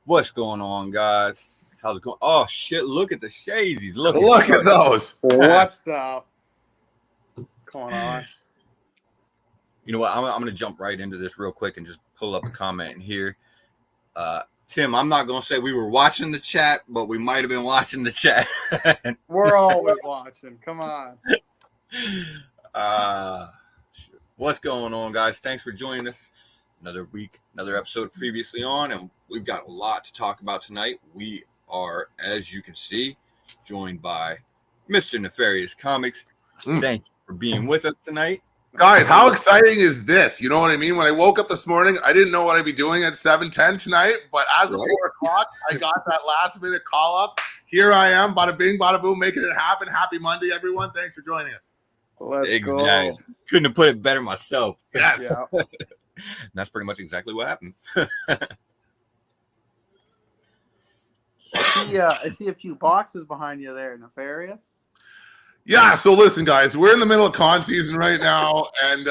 What's going on, guys? How's it going? Oh shit! Look at the shades. He's looking Look good. at those. What's up? Going on? You know what? I'm gonna jump right into this real quick and just pull up a comment in here. Tim, I'm not gonna say we were watching the chat, but we might have been watching the chat. We're always watching. Come on. What's going on, guys? Thanks for joining us. Another week, another episode previously on, and we've got a lot to talk about tonight. We are, as you can see, joined by Mr. Nefarious Comics. Thank you for being with us tonight. Guys, how exciting is this? You know what I mean? When I woke up this morning, I didn't know what I'd be doing at 7:10 tonight, but as of 4 o'clock, I got that last minute call up. Here I am, bada bing, bada boom, making it happen. Happy Monday, everyone. Thanks for joining us. Let's go. Couldn't have put it better myself. Yes. Yeah. That's pretty much exactly what happened. I see a few boxes behind you there, Nefarious. Yeah, so listen, guys, we're in the middle of con season right now, and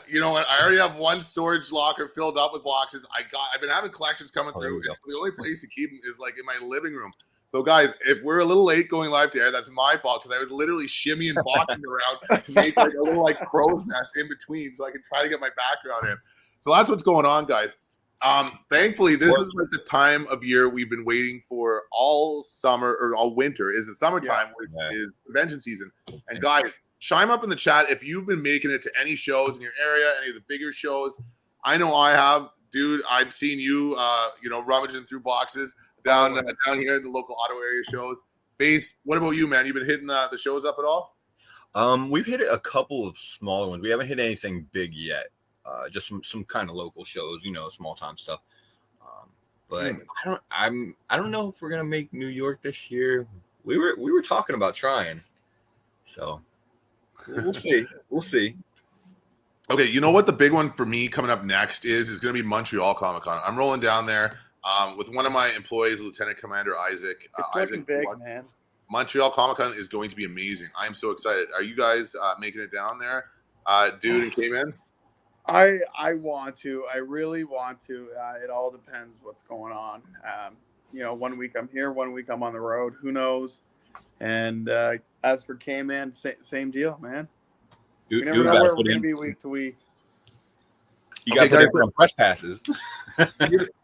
you know what? I already have one storage locker filled up with boxes. I've been having collections coming through. The only place to keep them is like in my living room. So, guys, if we're a little late going live to air, that's my fault because I was literally shimmying boxes around to make like a little like crow's nest in between so I can try to get my background in. So that's what's going on, guys. Thankfully, this is like the time of year we've been waiting for all summer or all winter. Is the summertime, which is convention season. And guys, chime up in the chat if you've been making it to any shows in your area, any of the bigger shows. I know I have, dude. I've seen you, rummaging through boxes down here in the local auto area shows. Base, what about you, man? You been hitting the shows up at all? We've hit a couple of smaller ones. We haven't hit anything big yet. Just some kind of local shows, small time stuff. But I don't know if we're gonna make New York this year. We were talking about trying, so we'll see. We'll see. Okay, you know what the big one for me coming up next is gonna be Montreal Comic Con. I'm rolling down there with one of my employees, Lieutenant Commander Isaac. It's looking big, man. Montreal Comic Con is going to be amazing. I am so excited. Are you guys making it down there, dude and K-Man? I want to. I really want to. It all depends what's going on. 1 week I'm here, 1 week I'm on the road. Who knows? And as for K-Man, same deal, man. You never know where we're going to be week to week. You got to put on press passes.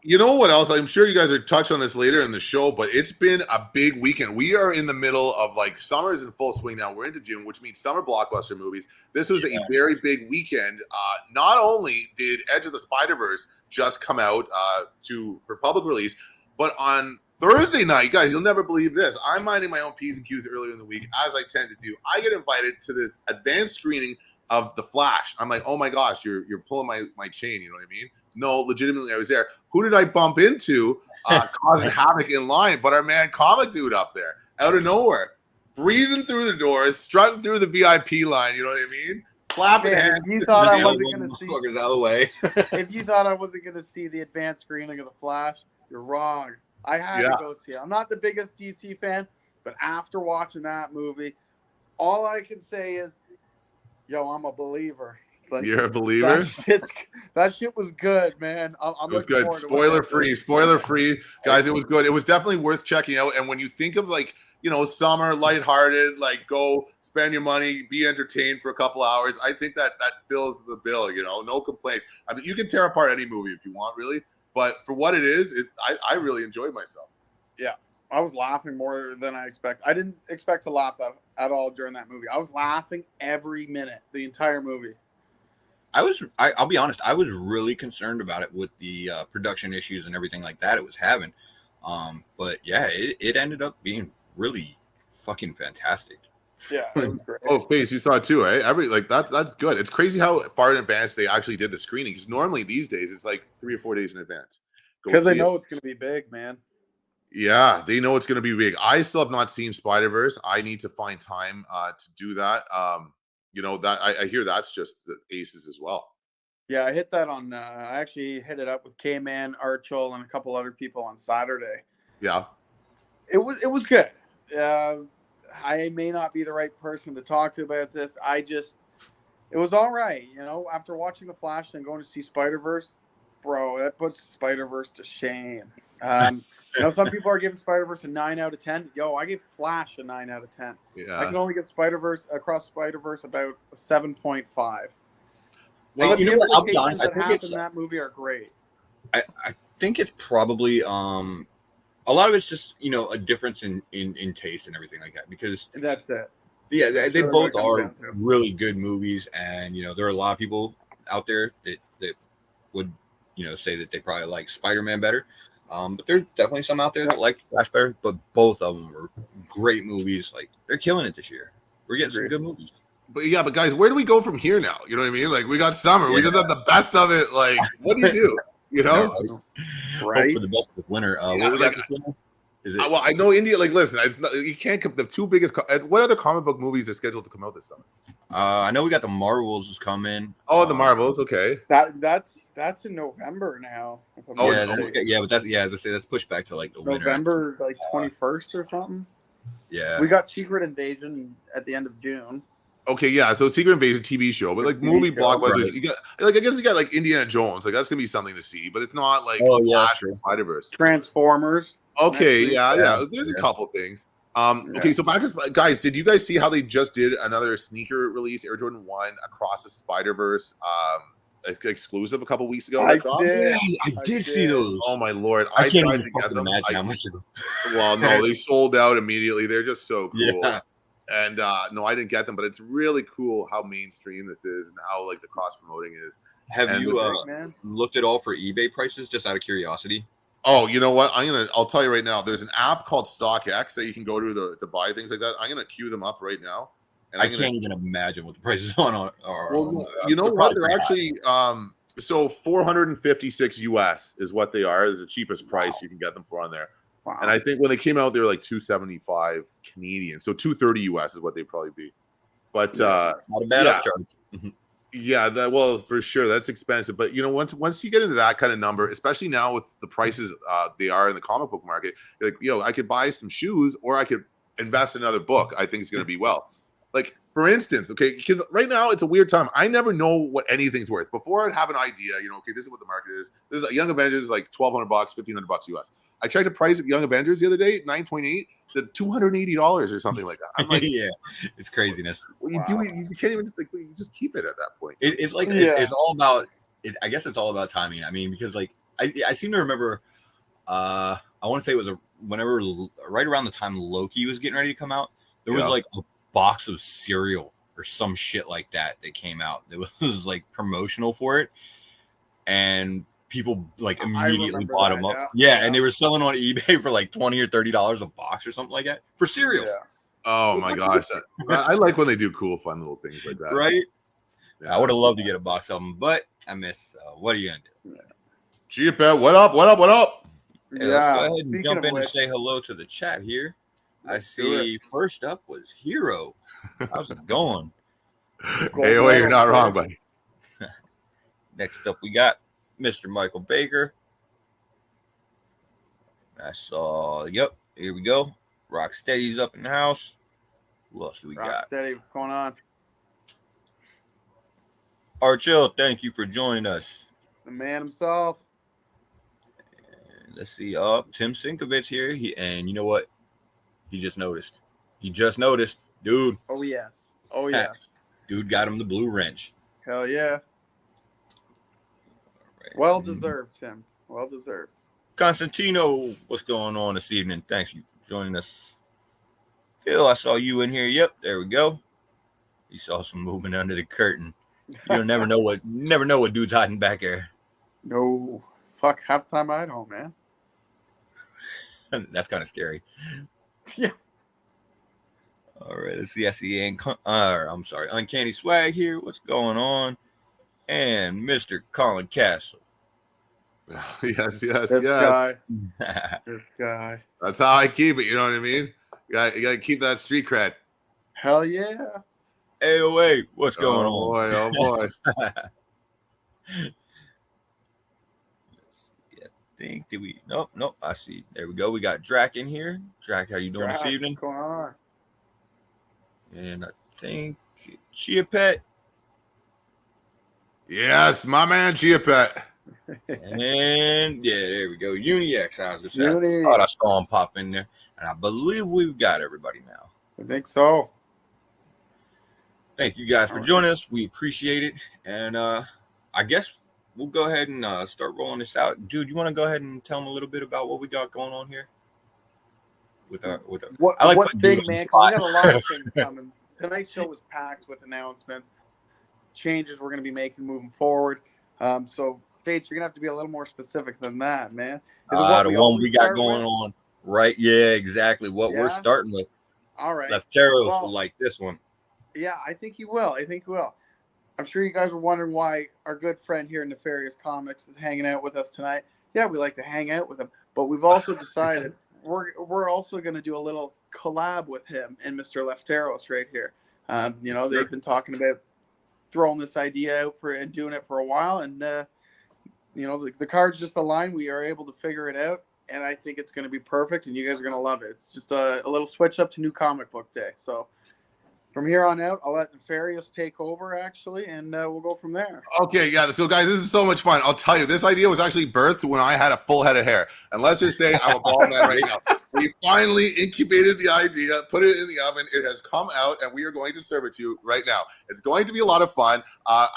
You know what else? I'm sure you guys are touch on this later in the show, but it's been a big weekend. We are in the middle of like summer is in full swing now. We're into June, which means summer blockbuster movies. This was a very big weekend. Not only did Edge of the Spider-Verse just come out for public release, but on Thursday night, guys, you'll never believe this. I'm minding my own P's and Q's earlier in the week, as I tend to do. I get invited to this advanced screening of The Flash. I'm like, oh my gosh, you're pulling my chain, you know what I mean? No, legitimately, I was there. Who did I bump into causing havoc in line? But our man Comic Dude up there, out of nowhere, breezing through the doors, strutting through the VIP line, you know what I mean? Slapping hands. You thought I wasn't going to see out of the way. If you thought I wasn't going to see the advanced screening of The Flash, you're wrong. I had to go see it. I'm not the biggest DC fan, but after watching that movie, all I can say is, yo, I'm a believer. But you're a believer? That shit was good, man. It was good. Spoiler free. Guys, it was good. It was definitely worth checking out. And when you think of like, summer, lighthearted, like go spend your money, be entertained for a couple hours, I think that fills the bill, no complaints. I mean, you can tear apart any movie if you want, really. But for what it is, I really enjoyed myself. Yeah. I was laughing more than I expect. I didn't expect to laugh at all during that movie. I was laughing every minute, the entire movie. I'll be honest, I was really concerned about it with the production issues and everything like that it was having. But yeah, it ended up being really fucking fantastic. Yeah, it was great. Oh, Face, you saw it too, eh? That's good. It's crazy how far in advance they actually did the screening, because normally these days it's like 3 or 4 days in advance. Because they know it's going to be big, man. Yeah, they know it's going to be big. I still have not seen Spider-Verse. I need to find time to do that. That I hear that's just the aces as well. Yeah, I hit that on. I actually hit it up with K-Man, Archel, and a couple other people on Saturday. Yeah, it was good. I may not be the right person to talk to about this. It was all right. After watching The Flash and going to see Spider-Verse, Bro, that puts Spider-Verse to shame. Some people are giving Spider-Verse a 9 out of 10. Yo, I give Flash a 9 out of 10. Yeah. I can only give Across Spider-Verse about a 7.5. Well, But you the know what? I'll be implications honest. I that think happen in that movie are great. I think it's probably a lot of it's just a difference in taste and everything like that, because That's it. yeah, That's they really both what it comes are down to. really good movies, and there are a lot of people out there that would say that they probably like Spider-Man better, but there's definitely some out there that like Flash better. But both of them were great movies. Like, they're killing it this year. We're getting some good movies. But guys, where do we go from here now? You know what I mean? Like, we got summer. Yeah. We just have the best of it. Like, what do you do? Right? Hope for the best with winter. What we got this winter? Well, I know India. Like, listen, you can't. The two biggest. What other comic book movies are scheduled to come out this summer? I know we got the Marvels is coming. Oh, the Marvels. Okay. That's in November now. But as I say, that's pushed back to like the November, like 21st or something. Yeah. We got Secret Invasion at the end of June. Okay, yeah. So Secret Invasion TV show, but like movie blockbusters, right. You got I guess you got like Indiana Jones. Like, that's gonna be something to see, but it's not like Flash or Spider-Verse. Transformers. Okay, yeah. There's a couple things. Okay, so back to guys, did you guys see how they just did another sneaker release, Air Jordan 1 Across the Spider-Verse exclusive a couple weeks ago? I did see those. Oh my lord, I can't even get them. Well, no, they sold out immediately. They're just so cool. Yeah. And no, I didn't get them, but it's really cool how mainstream this is and how like the cross promoting is. Have you looked at all for eBay prices, just out of curiosity? Oh, you know what? I'll tell you right now. There's an app called StockX that you can go to buy things like that. I'm gonna queue them up right now. And I can't even imagine what the prices are. Well, you know what? They're actually so $456 US is what they are. Is the cheapest price you can get them for on there. Wow. And I think when they came out, they were like $275 Canadian. So $230 US is what they'd probably be. But not a bad upcharge. Yeah, for sure, that's expensive. But once you get into that kind of number, especially now with the prices they are in the comic book market, you're like, I could buy some shoes or I could invest in another book. I think it's going to be well. Like, for instance, okay, because right now it's a weird time. I never know what anything's worth. Before I'd have an idea, okay, this is what the market is. This is Young Avengers, like $1,200, $1,500 US. I checked the price of Young Avengers the other day, 9.8 to $280 or something like that. I'm like, yeah, it's craziness. What you do, you can't even you just keep it at that point. It's like it's all about. I guess it's all about timing. I mean, because like I seem to remember, I want to say it was whenever right around the time Loki was getting ready to come out, there was like a box of cereal or some shit like that came out. It was like promotional for it, and people like immediately bought them up. Yeah, and they were selling on eBay for like $20 or $30 a box or something like that for cereal. Yeah. Oh my gosh, I like when they do cool, fun little things like that. Right? Yeah, I would have loved to get a box of them, but I missed. What are you gonna do? Chia-Pet, what up? What up? What up? Yeah, let's go ahead and jump in and say hello to the chat here. I see first up was Hero. How's it going? Hey, you're not wrong, buddy. Next up, we got Mr. Michael Baker. I saw, here we go. Rocksteady's up in the house. Who else do we got? Rocksteady, what's going on? Archel, thank you for joining us. The man himself. And let's see. Tim Sinkovich here. And you know what? He just noticed. Dude. Oh, yes. Dude got him the blue wrench. Hell yeah. Right. Well deserved, Tim. Well deserved. Constantino, what's going on this evening? Thanks you for joining us. Phil, I saw you in here. Yep, there we go. You saw some movement under the curtain. You never know what dude's hiding back there. No. Fuck, half the time I at home, man. That's kind of scary. Yeah. All right, let's see. I see Uncanny Swag here. What's going on? And Mr. Colin Castle. Yes. This guy. That's how I keep it. You know what I mean? You got to keep that street cred. Hell yeah. AOA, what's going on? Oh boy. Nope. I see. There we go. We got Drac in here. Drac, how you doing this evening? What's going on? And I think Chia-Pet. Yes, my man Chia-Pet. And yeah, there we go. UniX. I Uni. thought I saw him pop in there, and I believe we've got everybody now. I think so. Thank you guys for joining us. We appreciate it, and I guess we'll go ahead and start rolling this out. Dude, you want to go ahead and tell them a little bit about what we got going on here? What thing, man? Because we got a lot of things coming. Tonight's show was packed with announcements, changes we're going to be making moving forward. So, Fates, you're going to have to be a little more specific than that, man. The one we got going on, right? Yeah, exactly. What we're starting with. All right. Lefteros will like this one. Yeah, I think he will. I'm sure you guys were wondering why our good friend here in Nefarious Comics is hanging out with us tonight. Yeah, we like to hang out with him, but we've also decided we're also going to do a little collab with him and Mr. Lefteros right here. They've been talking about throwing this idea out and doing it for a while, and the cards just align. We are able to figure it out, and I think it's going to be perfect, and you guys are going to love it. It's just a little switch up to New Comic Book Day. So from here on out, I'll let Nefarious take over, actually, and we'll go from there. Okay, yeah. So, guys, this is so much fun. I'll tell you, this idea was actually birthed when I had a full head of hair. And let's just say I'm a bald man right now. We finally incubated the idea, put it in the oven. It has come out, and we are going to serve it to you right now. It's going to be a lot of fun.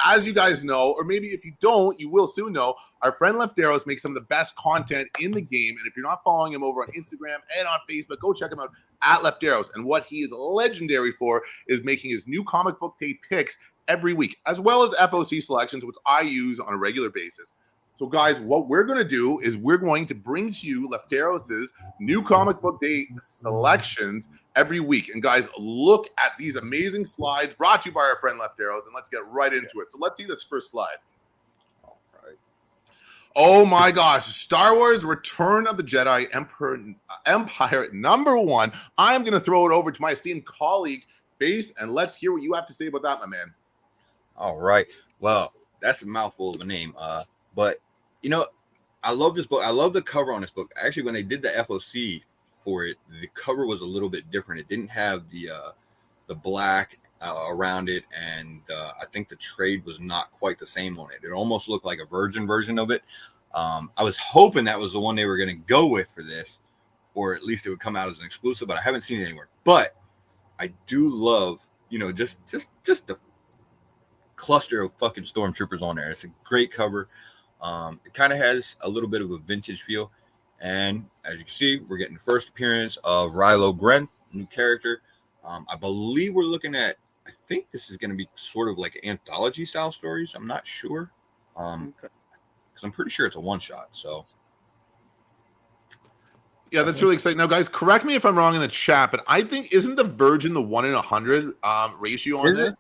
As you guys know, or maybe if you don't, you will soon know, our friend Lefteros makes some of the best content in the game. And if you're not following him over on Instagram and on Facebook, go check him out at Lefteros. And what he is legendary for is making his New Comic Book Day picks every week, as well as FOC selections, which I use on a regular basis. So, guys, what we're going to do is we're going to bring to you Lefteros' New Comic Book Day selections every week. And, guys, look at these amazing slides brought to you by our friend Lefteros, and let's get right into it. So let's see this first slide. All right. Oh, my gosh. Star Wars Return of the Jedi Empire #1. I'm going to throw it over to my esteemed colleague, Base, and let's hear what you have to say about that, my man. All right. Well, that's a mouthful of a name. But, I love this book. I love the cover on this book. Actually, when they did the FOC for it, the cover was a little bit different. It didn't have the black around it, and I think the trade was not quite the same on it. It almost looked like a Virgin version of it. I was hoping that was the one they were going to go with for this, or at least it would come out as an exclusive, but I haven't seen it anywhere. But I do love, just the cluster of fucking stormtroopers on there. It's a great cover. It kind of has a little bit of a vintage feel, and as you can see, we're getting the first appearance of Rilo Gren, new character. I believe we're looking at, I think this is going to be sort of like anthology style stories. I'm not sure, because I'm pretty sure it's a one shot. So yeah, that's really exciting. Now, guys, correct me if I'm wrong in the chat, but I think, isn't the Virgin the 1 in 100 ratio on this?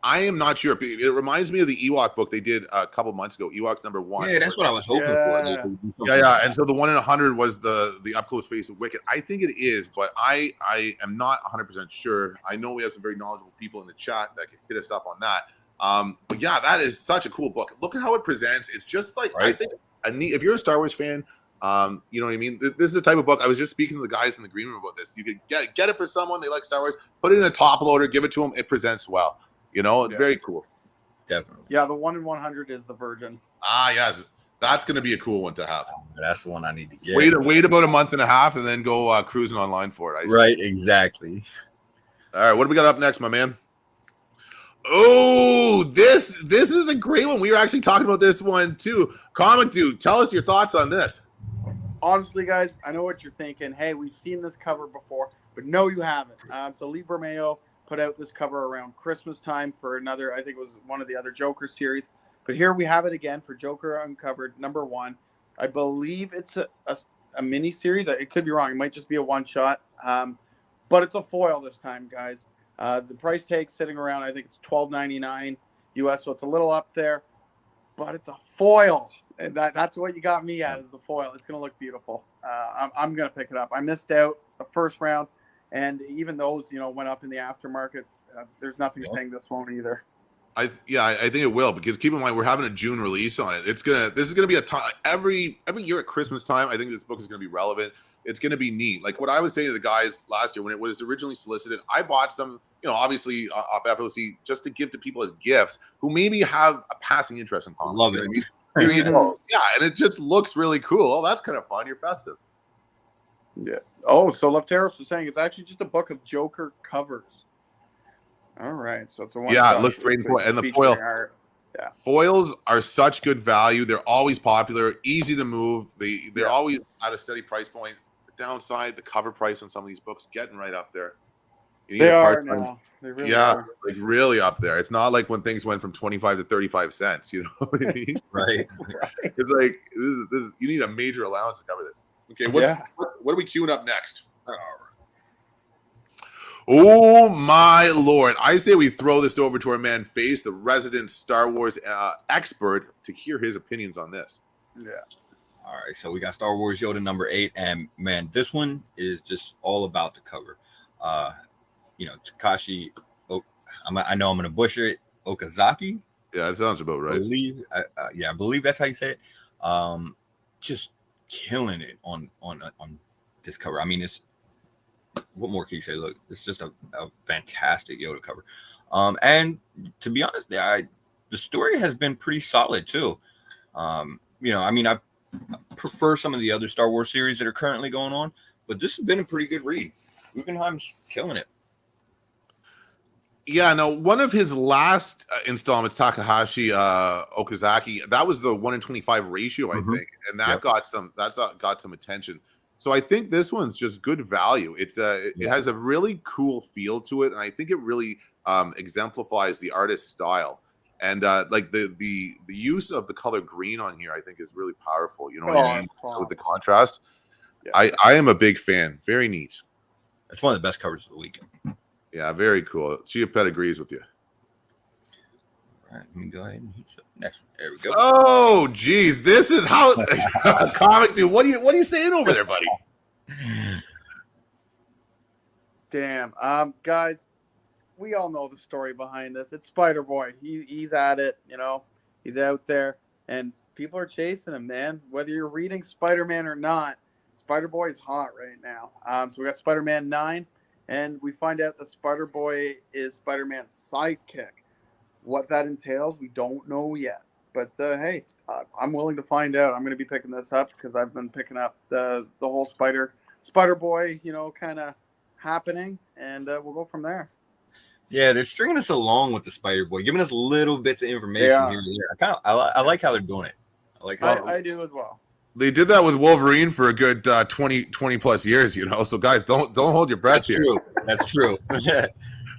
I am not sure. It reminds me of the Ewok book they did a couple months ago. Ewoks #1. Yeah, that's what I was hoping for. Yeah. And so the 1 in 100 was the up close face of Wicket. I think it is, but I am not 100% sure. I know we have some very knowledgeable people in the chat that can hit us up on that. But yeah, that is such a cool book. Look at how it presents. It's just like, right? I think if you're a Star Wars fan, you know what I mean? This is the type of book. I was just speaking to the guys in the green room about this. You could get it for someone, they like Star Wars, put it in a top loader, give it to them. It presents well. Very cool. Definitely. Yeah, the 1 in 100 is the Virgin. Yes. That's going to be a cool one to have. That's the one I need to get. Wait about a month and a half and then go cruising online for it. Right, exactly. All right, what do we got up next, my man? Oh, this is a great one. We were actually talking about this one too. Comic Dude, tell us your thoughts on this. Honestly, guys, I know what you're thinking. Hey, we've seen this cover before, but no, you haven't. So Lee Bermeo put out this cover around Christmas time for another, I think it was one of the other Joker series. But here we have it again for Joker Uncovered #1. I believe it's a mini series. It could be wrong. It might just be a one shot. But it's a foil this time, guys. The price tag's sitting around, I think it's $12.99 US, so it's a little up there. But it's a foil. And that's what you got me at, is the foil. It's going to look beautiful. I'm going to pick it up. I missed out the first round. And even those, went up in the aftermarket. There's nothing saying this won't either. I think it will, because keep in mind we're having a June release on it. This is gonna be a time every year at Christmas time. I think this book is gonna be relevant. It's gonna be neat. Like what I was saying to the guys last year when it was originally solicited, I bought some, obviously off FOC just to give to people as gifts who maybe have a passing interest in comics. Love it. and it just looks really cool. Oh, that's kind of fun. You're festive. Yeah. Oh, so Lefteris was saying it's actually just a book of Joker covers. All right, so it's a one. Yeah, it looks great and the foil. Art. Yeah, foils are such good value. They're always popular, easy to move. They're always at a steady price point. The downside, the cover price on some of these books getting right up there. They are now. They really are. Like really up there. It's not like when things went from 25 to 35 cents. You know what I mean? Right. It's like this is you need a major allowance to cover this. Okay, what are we queuing up next? All right. Oh my lord! I say we throw this over to our man Face, the resident Star Wars expert, to hear his opinions on this. Yeah. All right, so we got Star Wars Yoda number 8, and man, this one is just all about the cover. Takashi. I know I'm gonna butcher it. Okazaki. Yeah, that sounds about right. I believe that's how you say it. Just killing it on this cover. I mean, it's. What more can you say? Look, it's just a fantastic Yoda cover. And to be honest, the story has been pretty solid too. I prefer some of the other Star Wars series that are currently going on, but this has been a pretty good read. Guggenheim's killing it. Yeah, no, one of his last installments, Takahashi Okazaki, that was the 1-in-25 ratio, I think, and that got some attention. So I think this one's just good value. It has a really cool feel to it, and I think it really exemplifies the artist's style. And like the use of the color green on here, I think is really powerful. You know what I mean? With the contrast. Yeah. I am a big fan. Very neat. It's one of the best covers of the weekend. Yeah, very cool. Chia Pet agrees with you. All right, let me go ahead and hit you. Next one. There we go. Oh, geez, this is how comic dude. What are you saying over there, buddy? Damn, guys, we all know the story behind this. It's Spider Boy. He's at it. He's out there, and people are chasing him, man. Whether you're reading Spider-Man or not, Spider Boy is hot right now. So we got Spider-Man 9, and we find out that Spider Boy is Spider-Man's sidekick. What that entails, we don't know yet. But hey, I'm willing to find out. I'm going to be picking this up because I've been picking up the whole Spider Boy, kind of happening, and we'll go from there. Yeah, they're stringing us along with the Spider Boy, giving us little bits of information here and there. I like how they're doing it. I do as well. They did that with Wolverine for a good 20 plus years, So guys, don't hold your breath here. That's true.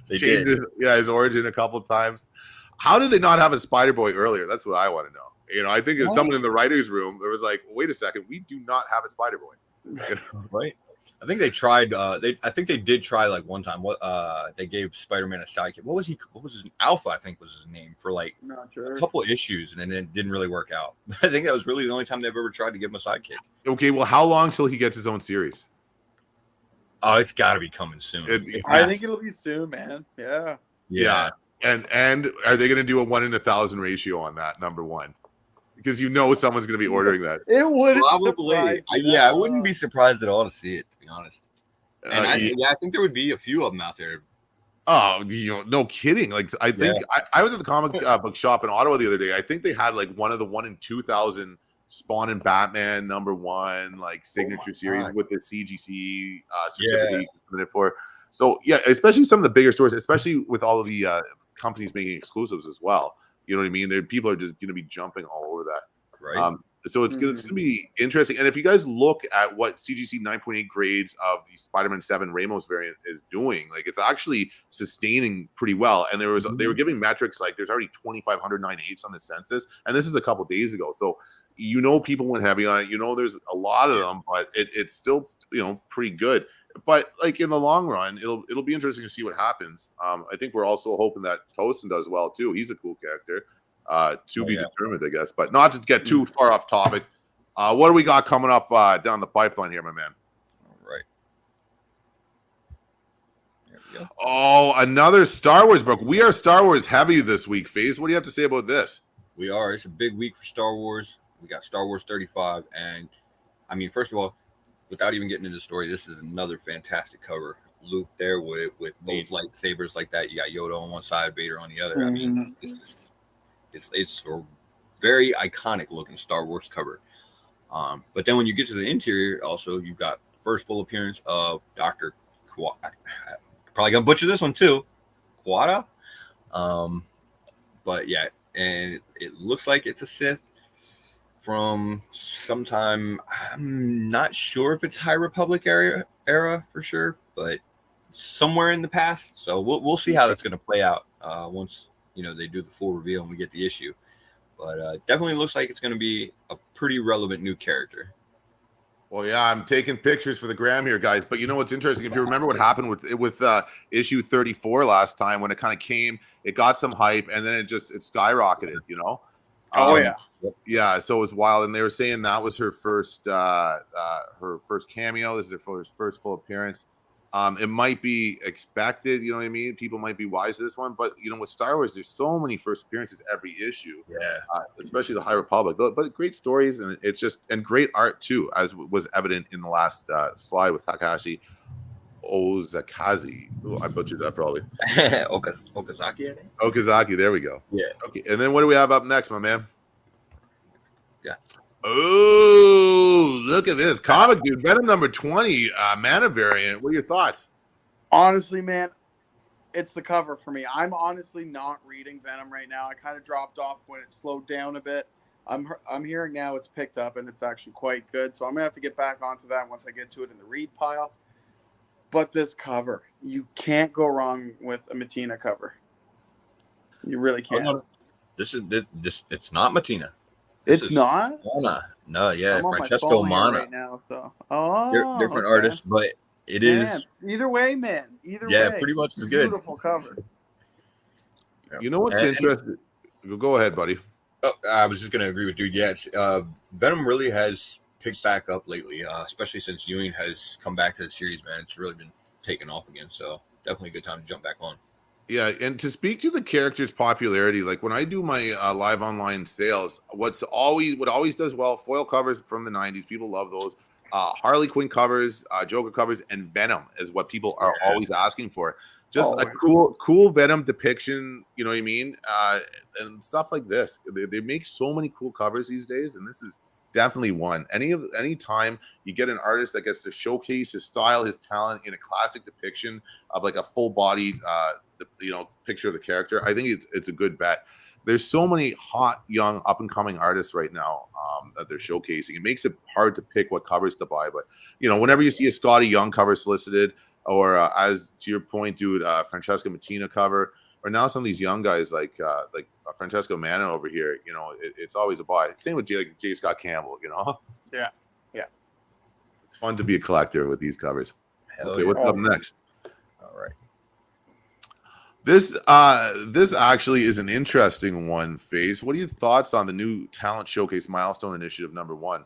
They changed his origin a couple of times. How did they not have a Spider Boy earlier? That's what I want to know. I think it's someone in the writer's room that was like, wait a second, we do not have a Spider Boy. Right. I think they tried. I think they did try like one time. They gave Spider-Man a sidekick. What was his Alpha? I think was his name for like a couple of issues, and then it didn't really work out. I think that was really the only time they've ever tried to give him a sidekick. Okay, well, how long till he gets his own series? Oh, it's got to be coming soon. I think it'll be soon, man. Yeah. Yeah. And are they going to do a 1-in-1,000 ratio on that? Number one. Because someone's going to be ordering that. It would probably. I wouldn't be surprised at all to see it, to be honest. And I think there would be a few of them out there. Oh, no kidding. Like I think I was at the comic book shop in Ottawa the other day. I think they had like one of the 1-in-2,000 Spawn and Batman #1 like signature series with the CGC certificate submitted for. So yeah, especially some of the bigger stores, especially with all of the companies making exclusives as well. You know what I mean? People are just going to be jumping all over that. Right. So it's going to be interesting. And if you guys look at what CGC 9.8 grades of the Spider-Man 7 Ramos variant is doing, like it's actually sustaining pretty well. And they were giving metrics like there's already 2,500 9.8s on the census, and this is a couple days ago. So people went heavy on it. There's a lot of them, but it's still pretty good. But like in the long run, it'll be interesting to see what happens. I think we're also hoping that Tosin does well too. He's a cool character. To be determined, I guess. But not to get too far off topic. What do we got coming up down the pipeline here, my man? All right. There we go. Oh, another Star Wars book. We are Star Wars heavy this week, FaZe. What do you have to say about this? We are. It's a big week for Star Wars. We got Star Wars 35, and I mean, first of all, without even getting into the story, this is another fantastic cover. Luke there with both lightsabers like that. You got Yoda on one side, Vader on the other. I mean, it's very iconic looking Star Wars cover. But then when you get to the interior, also you've got the first full appearance of Dr. Probably gonna butcher this one too, Quada. But yeah, and it looks like it's a Sith from sometime. I'm not sure if it's High Republic era for sure, but somewhere in the past. So we'll see how that's going to play out once they do the full reveal and we get the issue. But definitely looks like it's going to be a pretty relevant new character. Well, yeah, I'm taking pictures for the gram here, guys. But you know what's interesting? If you remember what happened with issue 34 last time, when it kind of came, it got some hype, and then it skyrocketed. Yeah. So it's wild, and they were saying that was her first cameo. This is her first full appearance. It might be expected, you know what I mean? People might be wise to this one, but with Star Wars, there's so many first appearances every issue. Yeah, especially the High Republic. But great stories, and and great art too, as was evident in the last slide with Takashi Ozakazi. Ooh, I butchered that probably. Okazaki, I think. Okazaki. There we go. Yeah. Okay, and then what do we have up next, my man? Yeah. Oh, look at this comic, dude. Venom number 20, Mana variant. What are your thoughts? Honestly, man, it's the cover for me. I'm honestly not reading Venom right now. I kind of dropped off when it slowed down a bit. I'm hearing now it's picked up and it's actually quite good. So I'm gonna have to get back onto that once I get to it in the read pile. But this cover, you can't go wrong with a Matina cover. You really can't. Oh, no. This. It's not Matina. It's not? Mana. No, yeah, I'm Francesco Mana. Right now, so different artists, but it is. Either way, man. Either way. Yeah, pretty much is good. Beautiful cover. You know what's interesting? Go ahead, buddy. Oh, I was just gonna agree with dude. Yeah, Venom really has picked back up lately, especially since Ewing has come back to the series. Man, it's really been taking off again. So definitely a good time to jump back on. Yeah, and to speak to the character's popularity, like when I do my live online sales, what always does well, foil covers from the 90s, people love those. Harley Quinn covers, Joker covers, and Venom is what people are always asking for. Just a cool Venom depiction, you know what I mean? And stuff like this. They make so many cool covers these days, and this is definitely one. Any time you get an artist that gets to showcase his style, his talent in a classic depiction of like a full-bodied picture of the character, I think it's a good bet. There's so many hot young up and coming artists right now that they're showcasing. It makes it hard to pick what covers to buy, but whenever you see a Scotty Young cover solicited, or as to your point, dude, Francesco Matina cover, or now some of these young guys like Francesco Mana over here, it's always a buy. Same with J. Scott Campbell, Yeah. It's fun to be a collector with these covers. What's up next? All right. This actually is an interesting one, Face. What are your thoughts on the new Talent Showcase Milestone Initiative number 1?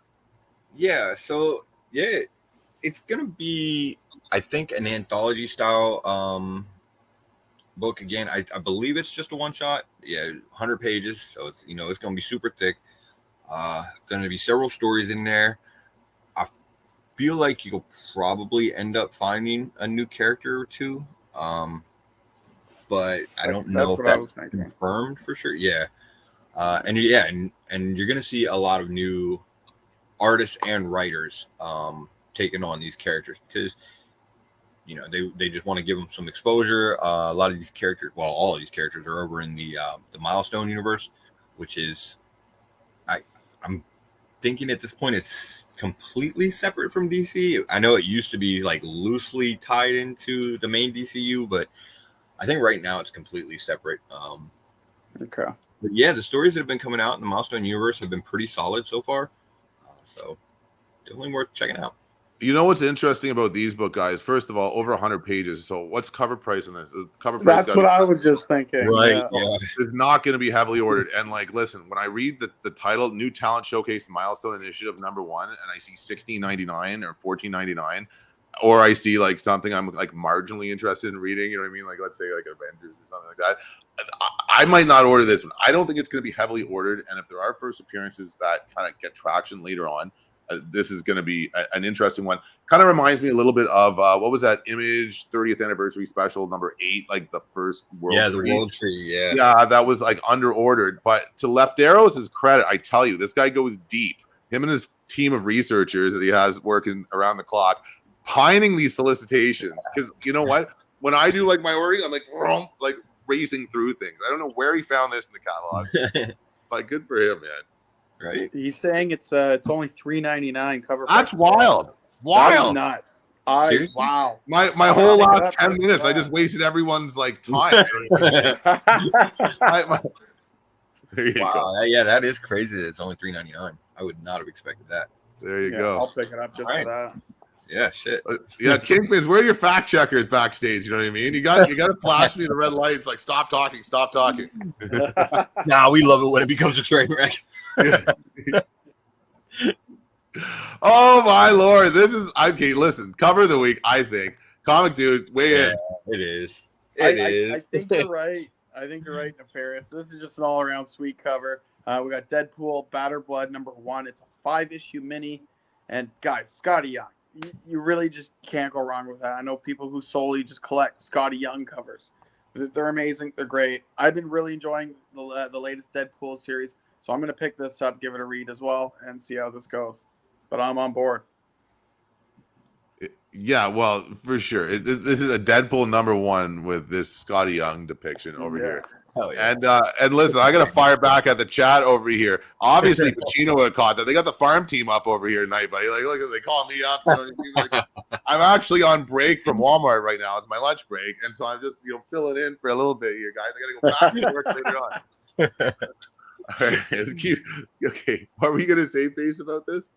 Yeah, so it's gonna be, I think, an anthology style book again. I believe it's just a one shot. Yeah, 100 pages, so it's it's gonna be super thick. Gonna be several stories in there. I feel like you'll probably end up finding a new character or two. But I don't know if that's confirmed for sure. Yeah. And you're going to see a lot of new artists and writers taking on these characters because, they just want to give them some exposure. A lot of these characters, well, all of these characters are over in the Milestone universe, which is, I'm thinking at this point it's completely separate from DC. I know it used to be like loosely tied into the main DCU, but I think right now it's completely separate. Okay. But yeah, the stories that have been coming out in the Milestone universe have been pretty solid so far. So definitely worth checking out. You know what's interesting about these book, guys? First of all, over 100 pages. So what's cover price on this? The cover price. That's what I was just thinking. Right. Yeah. It's not going to be heavily ordered. And listen, when I read the title, New Talent Showcase Milestone Initiative number 1, and I see $16.99 or $14.99, or I see like something I'm like marginally interested in reading, you know what I mean? Like let's say like Avengers or something like that. I might not order this one. I don't think it's going to be heavily ordered. And if there are first appearances that kind of get traction later on, this is going to be an interesting one. Kind of reminds me a little bit of what was that Image 30th anniversary special number 8, like the first World Tree. The World Tree, yeah, that was like under ordered. But to Lefteros' credit, I tell you, this guy goes deep. Him and his team of researchers that he has working around the clock, pining these solicitations. Because you know what? When I do like my ordering, I'm like racing through things. I don't know where he found this in the catalog, but good for him, man. Right? He's saying it's only $3.99 cover. That's wild. Wild. That's nuts. Wow. My whole last 10 minutes, I just wasted everyone's like time. There you go. Yeah, that is crazy that it's only $3.99. I would not have expected that. There you go. I'll pick it up just for that. Yeah, shit. Yeah, Kingpins, where are your fact checkers backstage? You know what I mean? You got to flash me the red lights, like stop talking. Nah, we love it when it becomes a train wreck. Oh my lord, this is okay. Listen, cover of the week. I think Comic Dude, weigh in. It is. I think you're right. Nefarious. This is just an all-around sweet cover. We got Deadpool, Batter Blood #1. It's a 5-issue mini, and guys, Scotty Young. You really just can't go wrong with that. I know people who solely just collect Scotty Young covers. They're amazing. They're great. I've been really enjoying the latest Deadpool series, so I'm going to pick this up, give it a read as well, and see how this goes. But I'm on board. Yeah, well, for sure. This is a Deadpool #1 with this Scotty Young depiction over here. Hell yeah. And listen, I got to fire back at the chat over here. Obviously, Pacino would have caught that. They got the farm team up over here tonight, buddy. Like, look, they call me up. You know what I mean? Like, I'm actually on break from Walmart right now. It's my lunch break, and so I'm just filling in for a little bit here, guys. I got to go back to work later on. All right, let's keep. Okay, what were you gonna say, Face, about this?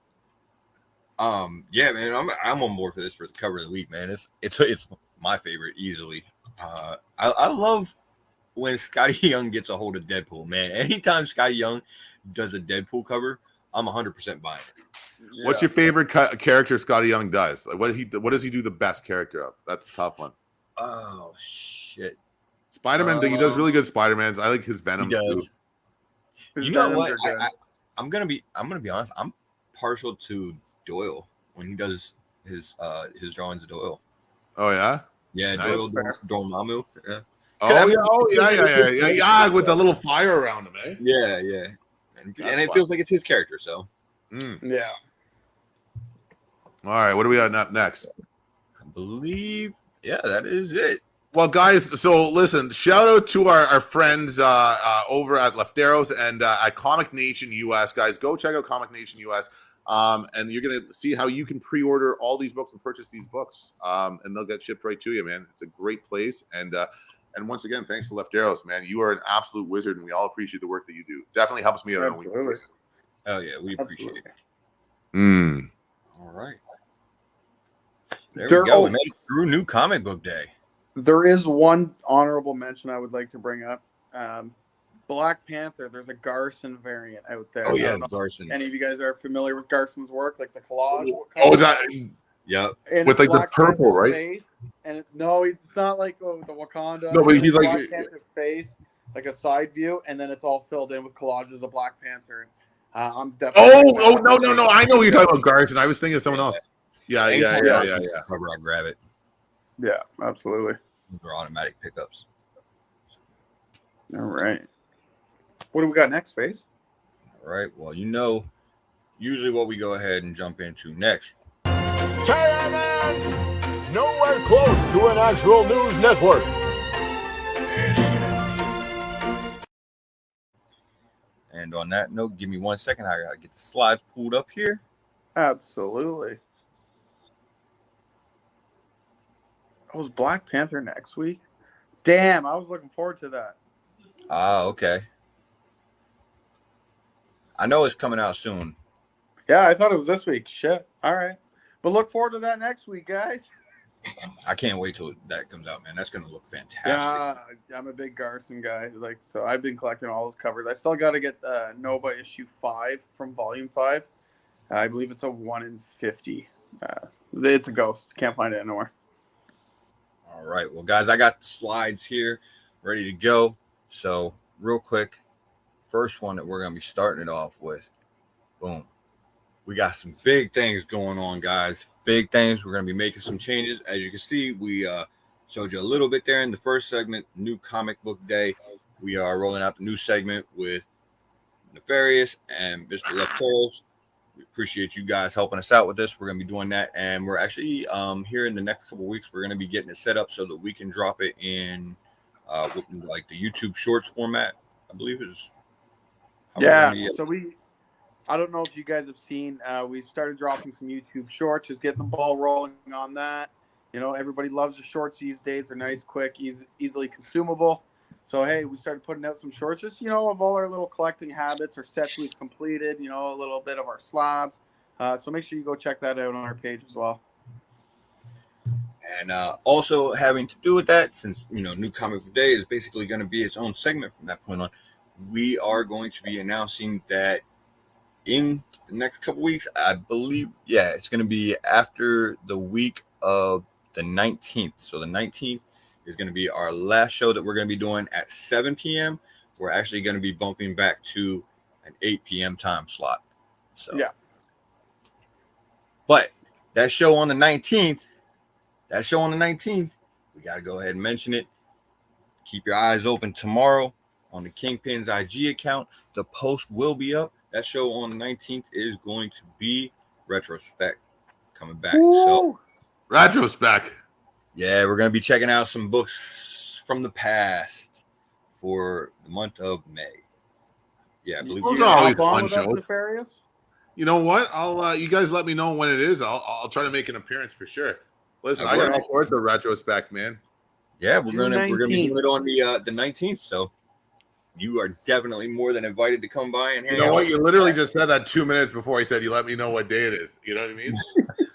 Yeah, man, I'm on board for this for the cover of the week, man. It's my favorite easily. I love when Scotty Young gets a hold of Deadpool, man. Anytime Scotty Young does a Deadpool cover, I'm 100% buying it. Yeah. What's your favorite character Scotty Young does? Like, what does he do the best character of? That's a tough one. Oh shit, Spider-Man. He does really good Spider-Mans. I like his Venoms too. You know what? I'm gonna be honest. I'm partial to Doyle when he does his drawings of Doyle. Oh yeah. Yeah, nice. Doyle Dormammu. Yeah. Yeah, with the little fire around him, eh? Yeah. And it feels like it's his character, so. Yeah. All right, what do we got up next? I believe, that is it. Well, guys, so listen, shout out to our friends over at Lefteros and at Comic Nation US, guys. Go check out Comic Nation US. And you're going to see how you can pre-order all these books and purchase these books. And they'll get shipped right to you, man. It's a great place. And once again, thanks to Lefteros, man. You are an absolute wizard, and we all appreciate the work that you do. Definitely helps me out on a weekly basis. Oh, yeah, we appreciate it. All right. There we go. We made it through New Comic Book Day. There is one honorable mention I would like to bring up. Black Panther, there's a Garson variant out there. Oh, yeah, Garson. Any of you guys are familiar with Garson's work, like the collage? Oh, that... Yeah, with like the purple, right? Face, and it's not like the Wakanda. No, but he's like Black Panther's face, like a side view, and then it's all filled in with collages of Black Panther. I'm definitely. No! I know what you're talking about, Garson. I was thinking of someone else. Yeah. Cover, I grab it. Yeah, absolutely. They're automatic pickups. All right. What do we got next, Face? All right. Well, usually what we go ahead and jump into next. KNN! Nowhere close to an actual news network. And on that note, give me 1 second. I gotta get the slides pulled up here. Absolutely. Oh, was Black Panther next week? Damn, I was looking forward to that. Okay. I know it's coming out soon. Yeah, I thought it was this week. Shit. All right. But look forward to that next week, guys. I can't wait till that comes out, man. That's going to look fantastic. Yeah, I'm a big Garson guy. So I've been collecting all his covers. I still got to get Nova issue 5 from volume 5. I believe it's a 1 in 50. It's a ghost. Can't find it anywhere. All right. Well, guys, I got the slides here ready to go. So real quick, first one that we're going to be starting it off with. Boom. we got some big things going on, guys. Big things. We're going to be making some changes. As you can see, we showed you a little bit there in the first segment, new comic book day. We are rolling out the new segment with Nefarious and Mr. Left Turtles. We appreciate you guys helping us out with this. We're going to be doing that. And we're actually here in the next couple of weeks, we're going to be getting it set up so that we can drop it in like the YouTube Shorts format, I believe is. Yeah. So I don't know if you guys have seen, we started dropping some YouTube Shorts, just getting the ball rolling on that. You know, everybody loves the shorts these days. They're nice, quick, easily consumable. So, hey, we started putting out some shorts, just, you know, of all our little collecting habits or sets we've completed, you know, a little bit of our slabs. So make sure you go check that out on our page as well. And also having to do with that, since, you know, New Comic Book Day is basically going to be its own segment from that point on, we are going to be announcing that in the next couple weeks, I believe, it's going to be after the week of the 19th. So the 19th is going to be our last show that we're going to be doing at 7 p.m. We're actually going to be bumping back to an 8 p.m. time slot. So, yeah. But that show on the 19th, we got to go ahead and mention it. Keep your eyes open tomorrow on the Kingpins IG account. The post will be up. That show on the 19th is going to be Retrospect coming back. Ooh. So, Retrospect. Yeah, we're going to be checking out some books from the past for the month of May. Yeah, I believe those are always fun shows. Nefarious? You know what? I'll you guys let me know when it is. I'll try to make an appearance for sure. Listen, I got all sorts of Retrospect, man. Yeah, we're gonna be doing it on the 19th. So you are definitely more than invited to come by and hang out. You know what? You literally just said that 2 minutes before he said you let me know what day it is. You know what I mean?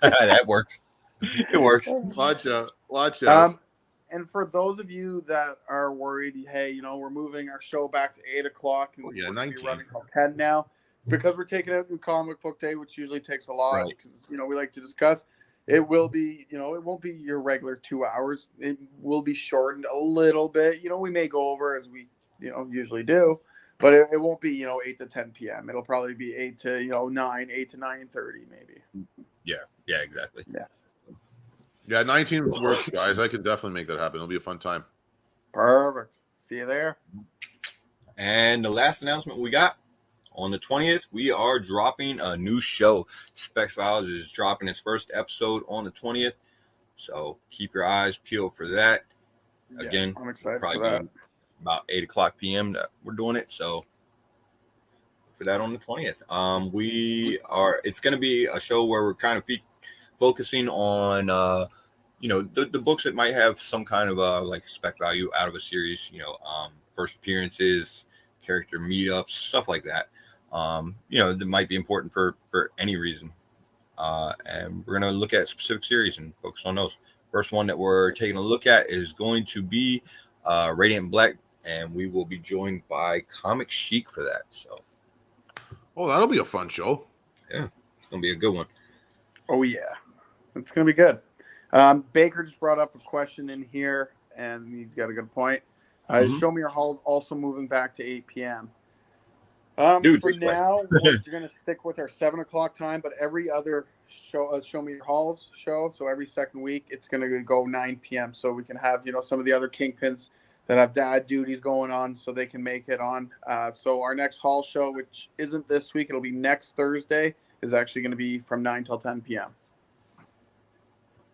That works. It works. Watch out. And for those of you that are worried, hey, you know, we're moving our show back to 8 o'clock. And we're going to be running till 10 now. Because we're taking out New Comic Book Day, which usually takes a lot. Because, you know, we like to discuss. It will be, you know, it won't be your regular 2 hours. It will be shortened a little bit. You know, we may go over as we, you know, usually do. But it won't be, you know, 8 to 10 p.m. It'll probably be 8 to, you know, 9, 8 to 9:30 maybe. Yeah, exactly. Yeah, 19 works, guys. I can definitely make that happen. It'll be a fun time. Perfect. See you there. And the last announcement we got on the 20th, we are dropping a new show. Specs Files is dropping its first episode on the 20th. So keep your eyes peeled for that. Again, I'm excited probably for that. About 8 o'clock p.m. that we're doing it. So for that on the 20th, it's going to be a show where we're kind of focusing on, you know, the books that might have some kind of like spec value out of a series, you know, first appearances, character meetups, stuff like that. You know, that might be important for any reason. And we're going to look at specific series and focus on those. First one that we're taking a look at is going to be Radiant Black, and we will be joined by Comic Chic for that. So, that'll be a fun show. Yeah, it's going to be a good one. Oh, yeah. It's going to be good. Baker just brought up a question in here, and he's got a good point. Show Me Your Halls also moving back to 8 p.m. Dude, for now, we're going to stick with our 7 o'clock time, but every other Show Me Your Halls show, so every second week, it's going to go 9 p.m. So we can have, you know, some of the other Kingpins that have dad duties going on so they can make it on. So our next Hall show, which isn't this week, it'll be next Thursday, is actually going to be from 9 till 10 p.m.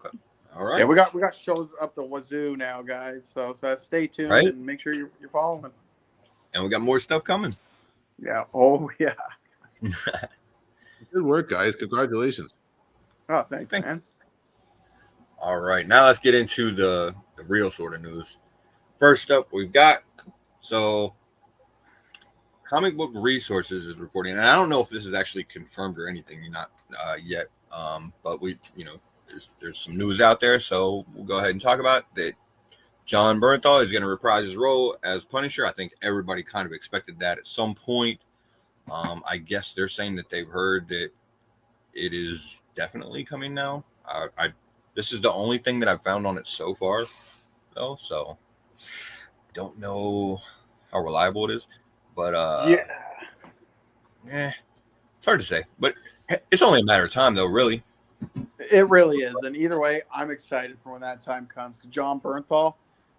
Okay. All right. Yeah, we got shows up the wazoo now, guys. So stay tuned and make sure you're following. And we got more stuff coming. Yeah. Oh, yeah. Good work, guys. Congratulations. Oh, thanks, man. All right. Now let's get into the real sort of news. First up, we've got, Comic Book Resources is reporting, and I don't know if this is actually confirmed or anything, not yet. But we, you know, there's some news out there, so we'll go ahead and talk about that. John Bernthal is going to reprise his role as Punisher. I think everybody kind of expected that at some point. I guess they're saying that they've heard that it is definitely coming now. This is the only thing that I've found on it so far, though. So don't know how reliable it is, but it's hard to say. But It's only a matter of time, though, really. It really is. And either way, I'm excited for when that time comes. John Bernthal,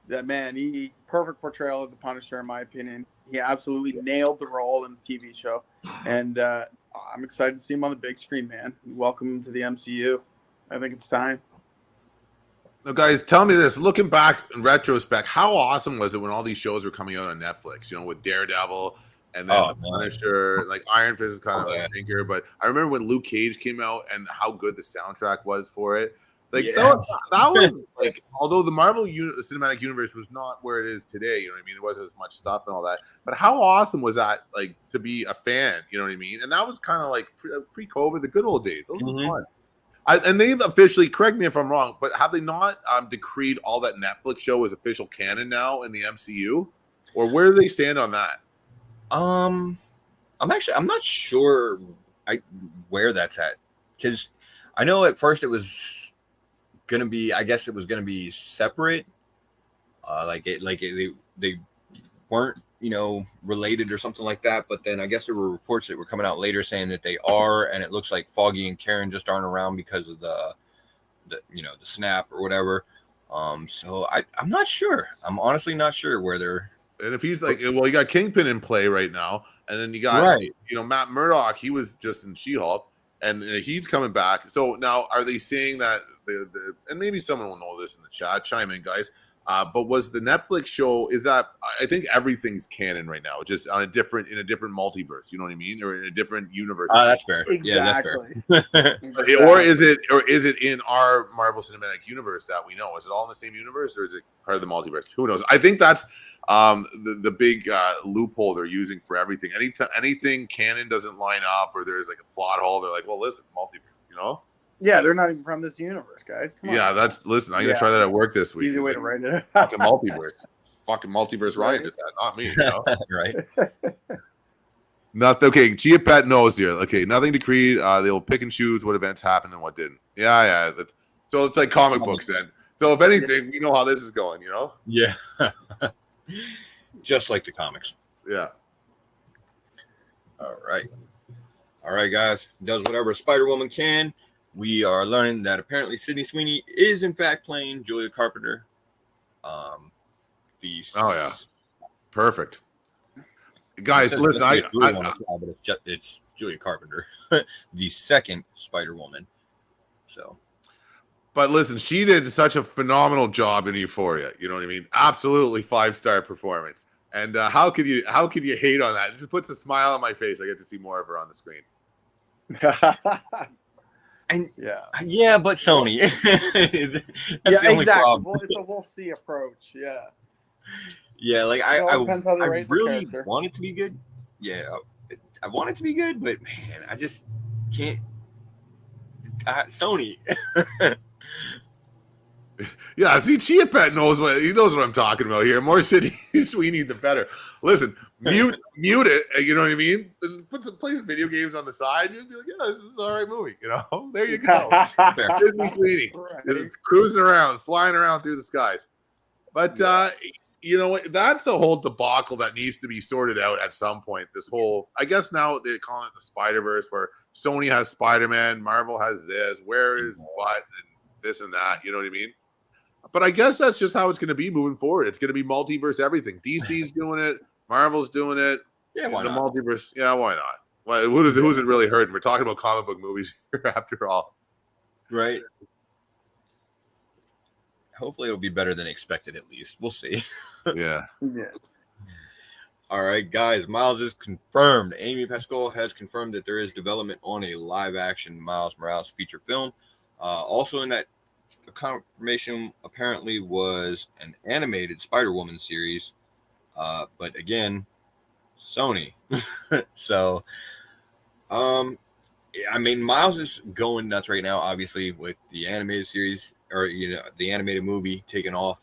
that man, he perfect portrayal of the Punisher, in my opinion. He absolutely nailed the role in the TV show. And I'm excited to see him on the big screen, man. Welcome him to the MCU. I think it's time. Now, guys, tell me this. Looking back in retrospect, how awesome was it when all these shows were coming out on Netflix? You know, with Daredevil and then the Punisher, like Iron Fist is kind of a stinker. But I remember when Luke Cage came out and how good the soundtrack was for it. Like that was like, although the Marvel Cinematic Universe was not where it is today, you know what I mean? There wasn't as much stuff and all that. But how awesome was that, like, to be a fan? You know what I mean? And that was kind of like pre-COVID, the good old days. Those were fun. And they've officially, correct me if I'm wrong, but have they not decreed all that Netflix show as official canon now in the MCU? Or where do they stand on that? I'm not sure where that's at, because I know at first it was gonna be, I guess it was gonna be separate, they weren't, you know, related or something like that. But then I guess there were reports that were coming out later saying that they are, and it looks like Foggy and Karen just aren't around because of the snap or whatever. So I'm not sure. I'm honestly not sure where they're. And if he's like, well, you got Kingpin in play right now, and then you got Matt Murdock. He was just in She-Hulk, and he's coming back. So now, are they saying that and maybe someone will know this in the chat? Chime in, guys. But was the Netflix show, is that, I think everything's canon right now, just in a different multiverse, you know what I mean? Or in a different universe. That's fair. Exactly. Yeah, that's fair. Exactly. Or is it in our Marvel Cinematic Universe that we know? Is it all in the same universe, or is it part of the multiverse? Who knows? I think that's the big loophole they're using for everything. Anything canon doesn't line up, or there's like a plot hole, they're like, well, listen, multiverse, you know? Yeah, they're not even from this universe, guys. Come on. Yeah, I'm gonna try that at work this week. Easy way to write it. Fucking multiverse. Ryan did that, not me. You know? Right. Nothing. Okay, Gia Pet knows here. Okay, nothing decreed. They'll pick and choose what events happened and what didn't. Yeah. So it's like comic books then. So if anything, we know how this is going. You know. Yeah. Just like the comics. Yeah. All right, guys. Does whatever Spider-Woman can. We are learning that apparently Sydney Sweeney is in fact playing Julia Carpenter. Perfect. Guys, listen, it's Julia Carpenter, the second Spider-Woman. So, but listen, she did such a phenomenal job in Euphoria. You know what I mean? Absolutely 5-star performance. And how could you hate on that? It just puts a smile on my face. I get to see more of her on the screen. And but Sony. That's the only exactly. problem. Well, it's a we'll see approach. Yeah. Yeah, like I really the want it to be good. Yeah, I want it to be good, but man, I just can't. Sony. Yeah, see, Chia Pet knows what I'm talking about here. More Sydney Sweeney, the better. Listen, mute it. You know what I mean? Play some video games on the side. You'll be like, yeah, this is an all right movie. You know, there you go. Sydney Sweeney, it's cruising around, flying around through the skies. But you know what? That's a whole debacle that needs to be sorted out at some point. This whole, I guess now they call it the Spider-Verse, where Sony has Spider-Man, Marvel has this. Where is what and this and that? You know what I mean? But I guess that's just how it's going to be moving forward. It's going to be multiverse everything. DC's doing it. Marvel's doing it. Yeah, why not? Multiverse. Yeah, why not? Well, who's it really hurting? We're talking about comic book movies here after all. Right. Hopefully it'll be better than expected, at least. We'll see. Yeah. All right, guys. Miles is confirmed. Amy Pascal has confirmed that there is development on a live-action Miles Morales feature film. Also in that confirmation apparently was an animated Spider-Woman series, but again, Sony. So I mean, Miles is going nuts right now, obviously, with the animated series, or the animated movie taking off.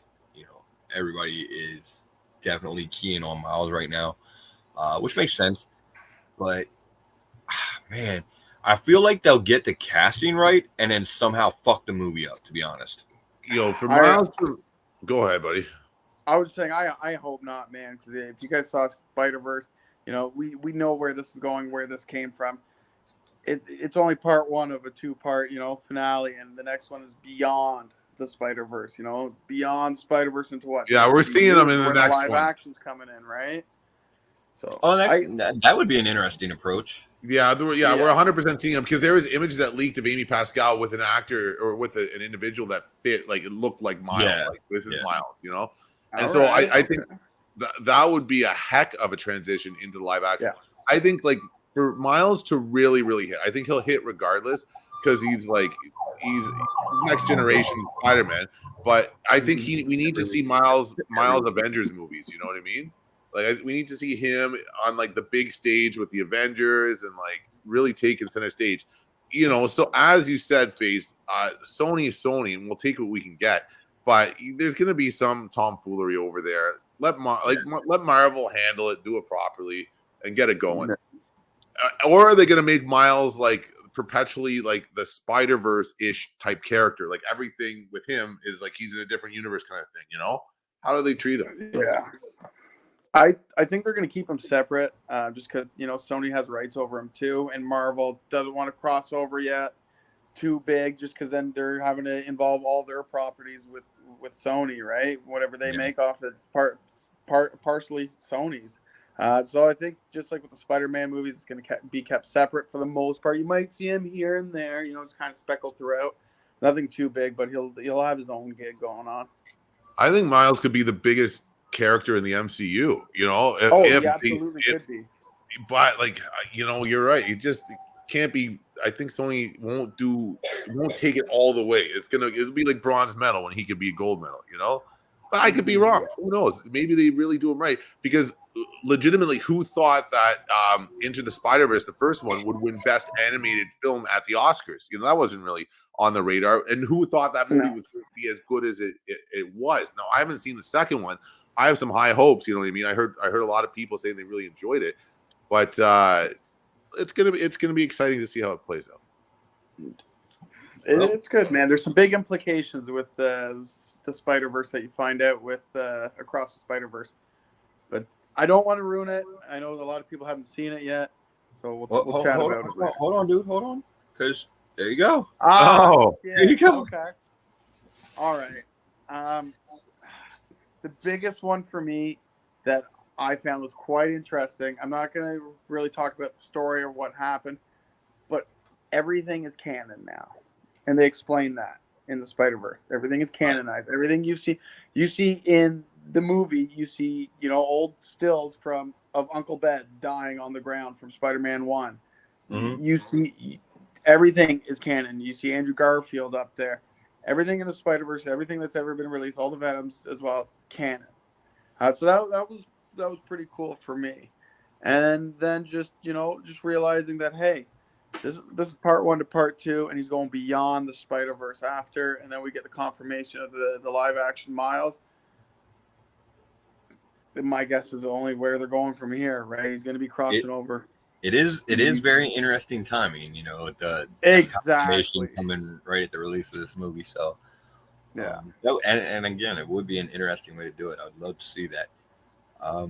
Everybody is definitely keying on Miles right now, which makes sense. But man, I feel like they'll get the casting right and then somehow fuck the movie up, to be honest. For Miles, go ahead, buddy. I was saying, I hope not, man, because if you guys saw Spider-Verse, we know where this is going, where this came from. it's only part one of a 2-part, finale, and the next one is Beyond the Spider-Verse, Beyond Spider-Verse into what? Yeah, we're seeing them in the next live one. action's coming in, right? So that would be an interesting approach. Yeah, we're 100% seeing them because there was images that leaked of Amy Pascal with an actor or with an individual that fit, like it looked like Miles. Yeah. Like this is Miles, And All so right, I think that would be a heck of a transition into the live action. Yeah. I think like for Miles to really, really hit, I think he'll hit regardless because he's next generation Spider-Man. But I think we need to see Miles Avengers movies. You know what I mean? Like we need to see him on like the big stage with the Avengers and like really taking center stage. So as you said, Face, Sony is Sony, and we'll take what we can get. But there's going to be some tomfoolery over there. Let Marvel handle it, do it properly, and get it going. Or are they going to make Miles like perpetually like the Spider-Verse-ish type character? Like everything with him is like he's in a different universe kind of thing. How do they treat him? Yeah. I think they're going to keep them separate just because, Sony has rights over them too, and Marvel doesn't want to cross over yet too big just because then they're having to involve all their properties with Sony, right? Whatever they make off it's partially Sony's. So I think just like with the Spider-Man movies, it's going to be kept separate for the most part. You might see him here and there, it's kind of speckled throughout. Nothing too big, but he'll have his own gig going on. I think Miles could be the biggest character in the MCU, he absolutely could be. But you're right. It just can't be. I think Sony won't take it all the way. It'll be like bronze medal when he could be a gold medal, But I could be wrong. Who knows? Maybe they really do him right because legitimately, who thought that Into the Spider-Verse, the first one, would win Best Animated Film at the Oscars? That wasn't really on the radar. And who thought that movie was going to be as good as it was? Now, I haven't seen the second one. I have some high hopes. You know what I mean? I heard a lot of people saying they really enjoyed it, but it's gonna be exciting to see how it plays out. It's good, man. There's some big implications with the Spider-Verse that you find out with Across the Spider-Verse, but I don't want to ruin it. I know a lot of people haven't seen it yet, so we'll chat about it. Hold on, dude. Hold on, because there you go. There you go. Okay. All right. The biggest one for me that I found was quite interesting. I'm not going to really talk about the story or what happened, but everything is canon now. And they explain that in the Spider-Verse. Everything is canonized. Everything you see in the movie, you see, old stills of Uncle Ben dying on the ground from Spider-Man 1. Mm-hmm. You see everything is canon. You see Andrew Garfield up there. Everything in the Spider-Verse, everything that's ever been released, all the Venoms as well, canon. So that was pretty cool for me. And then just realizing that, hey, this is part 1 to part 2, and he's going beyond the Spider-Verse after, and then we get the confirmation of the live action Miles. My guess is only where they're going from here, right? He's going to be crossing over. It is very interesting timing, the exactly coming right at the release of this movie. So yeah, and again, it would be an interesting way to do it. I would love to see that. I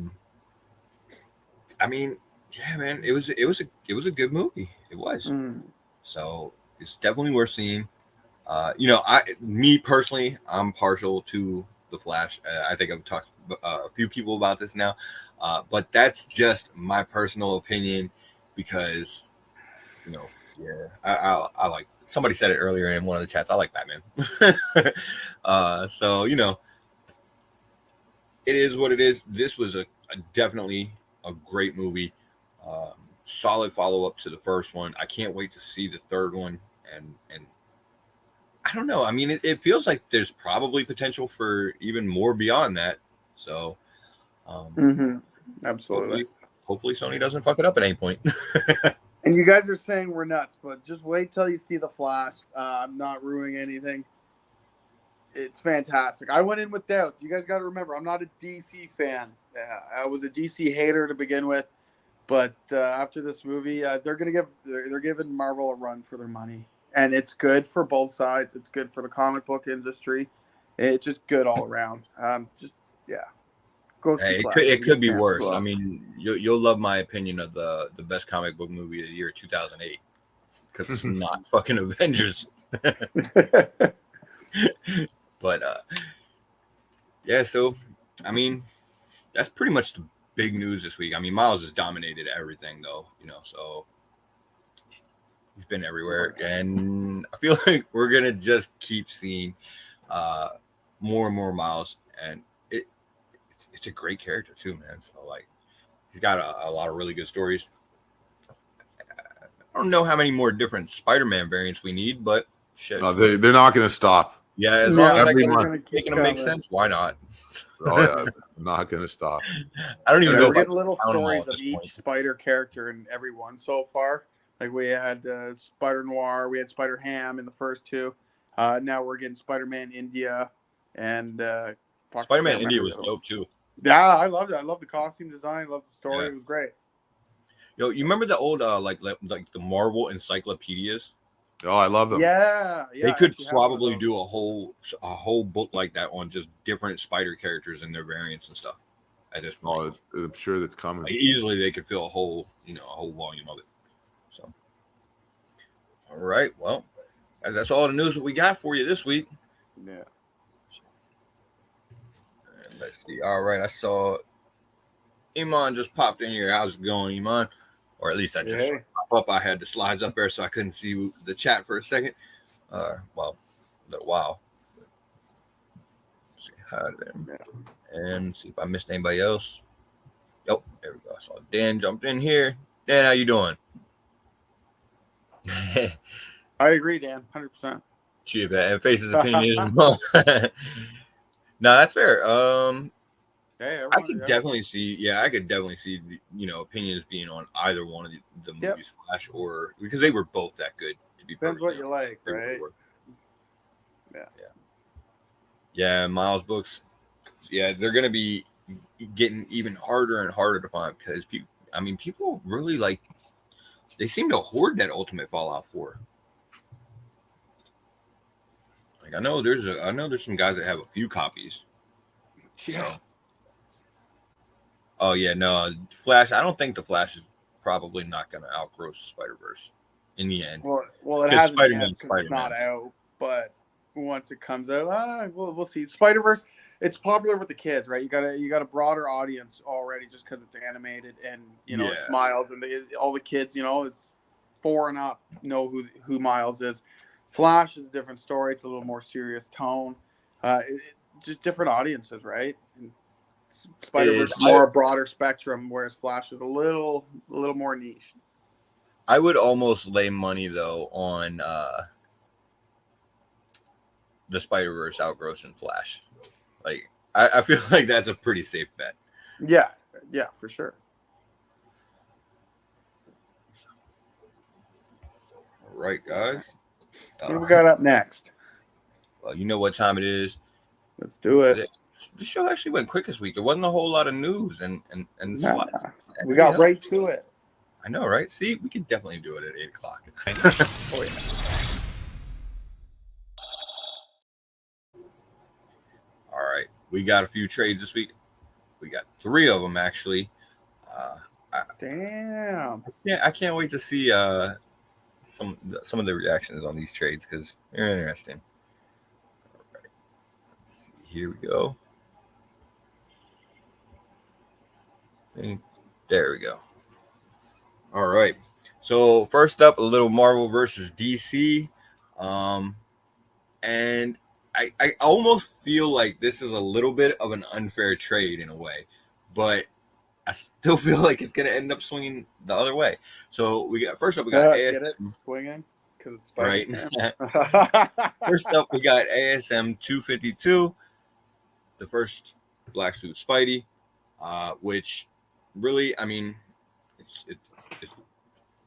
mean, yeah, man, it was a good movie. It was. So it's definitely worth seeing. Me personally, I'm partial to the Flash. I think I've talked to a few people about this now, but that's just my personal opinion. Because, I like, somebody said it earlier in one of the chats, I like Batman. So, it is what it is. This was definitely a great movie. Solid follow-up to the first one. I can't wait to see the third one. And I don't know. I mean, it feels like there's probably potential for even more beyond that. So, absolutely. Hopefully Sony doesn't fuck it up at any point. And you guys are saying we're nuts, but just wait till you see The Flash. I'm not ruining anything. It's fantastic. I went in with doubts. You guys got to remember, I'm not a DC fan. I was a DC hater to begin with, but after this movie, they're giving Marvel a run for their money, and it's good for both sides. It's good for the comic book industry. It's just good all around. It could be worse. Well. I mean, you'll love my opinion of the best comic book movie of the year 2008. because it's not fucking Avengers. But yeah, so I mean, that's pretty much the big news this week. I mean, Miles has dominated everything, though, so he's been everywhere, and I feel like we're gonna just keep seeing more and more Miles, and it's a great character too, man. So like, he's got a lot of really good stories. I don't know how many more different Spider-Man variants we need, but shit. No, they're not going to stop. Yeah, as long as every I month can make them make sense, why not? Oh yeah, not going to stop. I don't even know. We're getting little stories of each Spider character in every one so far. Like we had Spider Noir, we had Spider Ham in the first two. Now we're getting Spider-Man India, and Spider-Man India was dope too. Yeah, I loved it. I loved the costume design. I loved the story. It was great. Yo, you remember the old like the Marvel encyclopedias? Oh, I love them. Yeah. They could probably do a whole book like that on just different Spider characters and their variants and stuff. At this point, I'm sure that's coming. Like, easily, they could fill a whole volume of it. So, all right, well, that's all the news that we got for you this week. Yeah. And let's see. All right, I saw Iman just popped in here. How's it going, Iman? Or at least I just pop up. I had the slides up there, so I couldn't see the chat for a second. Well, a little while. Let's see hi there, and see if I missed anybody else. Yep, there we go. I saw Dan jumped in here. Dan, how you doing? I agree, Dan, 100%. Cheap, and Face's opinion as well. No, that's fair. I could definitely see. Yeah, I could definitely see opinions being on either one of the movies, Flash or because they were both that good. To be depends what you like, right? Yeah. Miles books. Yeah, they're gonna be getting even harder and harder to find because people really like. They seem to hoard that Ultimate Fallout 4. Like I know there's some guys that have a few copies. Yeah. So. Oh yeah, no, Flash. I don't think the Flash is probably not going to outgrow Spider-Verse in the end. Well, it hasn't yet because it's not out. But once it comes out, we'll see. Spider-Verse, it's popular with the kids, right? You got a broader audience already just because it's animated and it's Miles and all the kids, it's 4 and up know who Miles is. Flash is a different story. It's a little more serious tone. Just different audiences, right? And Spider-Verse more a broader spectrum, whereas Flash is a little more niche. I would almost lay money though on the Spider-Verse outgrossing Flash. Like I feel like that's a pretty safe bet. Yeah, for sure. All right, guys. What do we got up next? Well, you know what time it is. Let's do it. The show actually went quick this week. There wasn't a whole lot of news and slides. We got right to it. I know, right? See, we could definitely do it at 8 o'clock. Oh, yeah. All right. We got a few trades this week. We got 3 of them, actually. Damn. Yeah, I can't wait to see some of the reactions on these trades because they're interesting. All right. Let's see. Here we go. There we go. All right. So first up, a little Marvel versus DC. And I almost feel like this is a little bit of an unfair trade in a way, but I still feel like it's going to end up swinging the other way. So we got ASM. Get it? Swinging? Because it's Spider-Man. Right. First up, we got ASM 252, the first Black Suit Spidey, which really, it's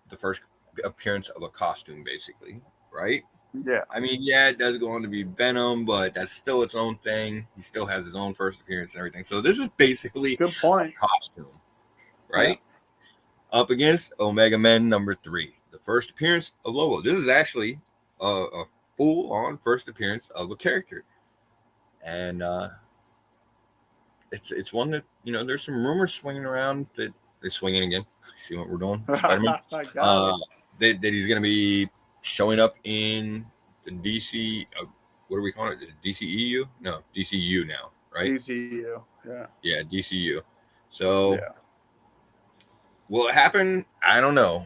the first appearance of a costume, basically, right? Yeah. It does go on to be Venom, but that's still its own thing. He still has his own first appearance and everything. So this is basically good point. A costume, right? Yeah. Up against Omega Men #3, the first appearance of Lobo. This is actually a full-on first appearance of a character, and it's one that there's some rumors swinging around that they're swinging again. See what we're doing, Spider-Man. that he's going to be showing up in the DC. What are we calling it? The DCEU? No, DCU now, right? DCU, yeah. Yeah, DCU. So Yeah. will it happen? I don't know.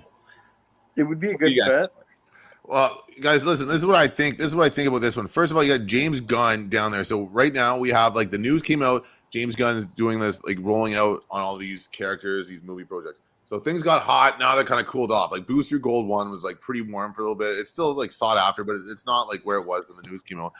It would be a What do good you guys fit. Well, guys, listen. This is what I think. This is what I think about this one. First of all, you got James Gunn down there. So right now we have like the news came out. James Gunn is doing this, like rolling out on all these characters, these movie projects. So things got hot. Now they're kind of cooled off. Like Booster Gold 1 was like pretty warm for a little bit. It's still like sought after, but it's not like where it was when the news came out.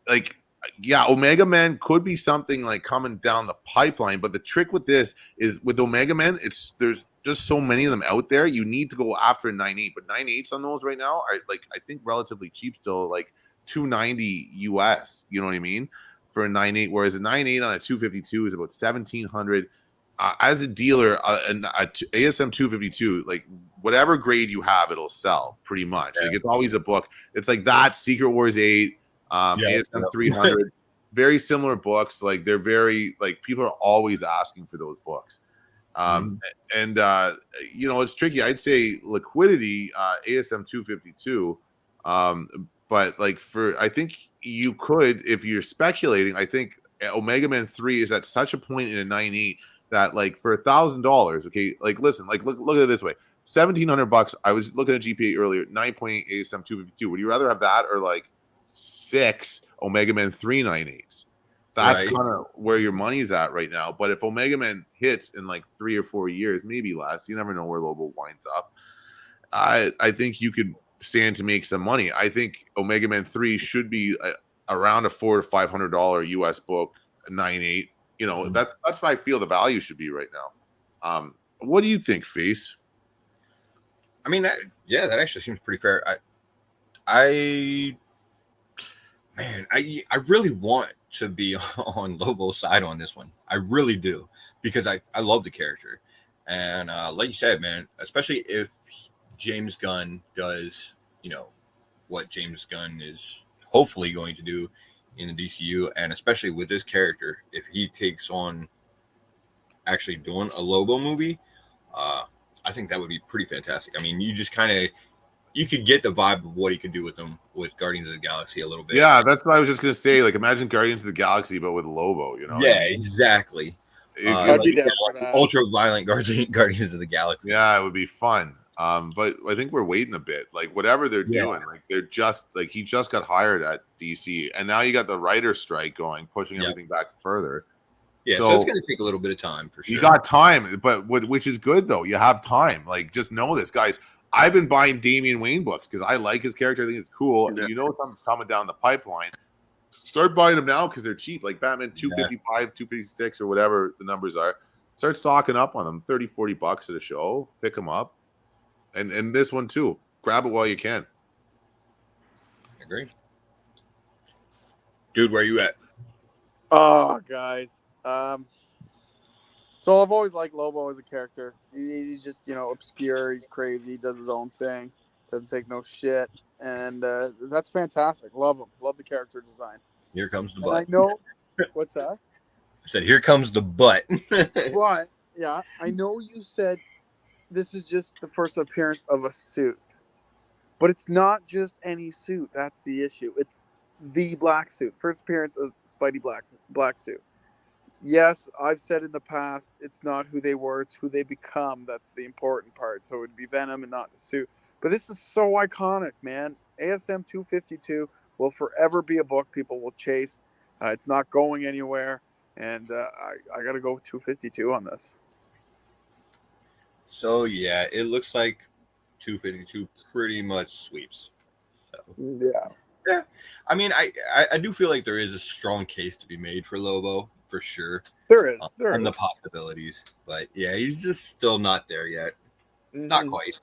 Like, yeah, Omega Man could be something like coming down the pipeline. But the trick with this is with Omega Man, there's just so many of them out there. You need to go after a 9.8. But 9.8s on those right now are like I think relatively cheap still, like $290 US. You know what I mean? For a 9.8, whereas a 9.8 on a 252 is about 1,700. As a dealer, ASM 252, like whatever grade you have, it'll sell pretty much. Yeah. Like it's always a book. It's like that Secret Wars 8, ASM 300, very similar books. Like they're very like people are always asking for those books. And you know, it's tricky. I'd say liquidity, ASM 252. But like I think you could, if you're speculating, I think Omega Man 3 is at such a point in a 9.8 that like for $1,000, okay, like listen, like look at it this way. $1,700. I was looking at GPA earlier, 9.8 ASM 252. Would you rather have that or like 6 Omega Man 3 9.8s? That's Right. kind of where your money's at right now. But if Omega Man hits in like 3 or 4 years, maybe less, you never know where Lobo winds up. I think you could stand to make some money. I think Omega Man 3 should be around a $400 to $500 US book, 9.8. You know, that's what I feel the value should be right now. What do you think, Face? I mean, that actually seems pretty fair. I really want to be on Lobo's side on this one. I really do, because I love the character, and like you said, man, especially if James Gunn does, you know, what James Gunn is hopefully going to do in the DCU, and especially with this character, if he takes on actually doing a Lobo movie, I think that would be pretty fantastic. I mean, you just you could get the vibe of what he could do with them with Guardians of the Galaxy a little bit. Yeah, that's what I was just gonna say. Like, imagine Guardians of the Galaxy, but with Lobo. You know? Yeah, exactly. I'd be down for that. Ultra violent Guardians of the Galaxy. Yeah, it would be fun. But I think we're waiting a bit. Like whatever they're doing, like they're just like he just got hired at DC, and now you got the writer's strike going, pushing everything back further. Yeah, so it's going to take a little bit of time for sure. You got time, but which is good though. You have time. Like just know this, guys. I've been buying Damian Wayne books because I like his character. I think it's cool. Yeah. You know something's coming down the pipeline. Start buying them now because they're cheap. Like Batman 255, 256, or whatever the numbers are. Start stocking up on them. $30-$40 at a show. Pick them up. And this one too. Grab it while you can. Agree. Dude, where are you at? Oh, guys. So I've always liked Lobo as a character. He's just, you know, obscure. He's crazy. He does his own thing. Doesn't take no shit. And that's fantastic. Love him. Love the character design. Here comes the and butt. I know. What's that? I said, here comes the butt. But, yeah, I know you said this is just the first appearance of a suit. But it's not just any suit. That's the issue. It's the black suit. First appearance of Spidey black suit. Yes, I've said in the past, it's not who they were, it's who they become. That's the important part. So it would be Venom and not the suit. But this is so iconic, man. ASM 252 will forever be a book people will chase. It's not going anywhere. And I got to go with 252 on this. So, yeah, it looks like 252 pretty much sweeps. So. Yeah. I mean, I do feel like there is a strong case to be made for Lobo. For sure. There is. The possibilities. But yeah, he's just still not there yet. Mm-hmm. Not quite.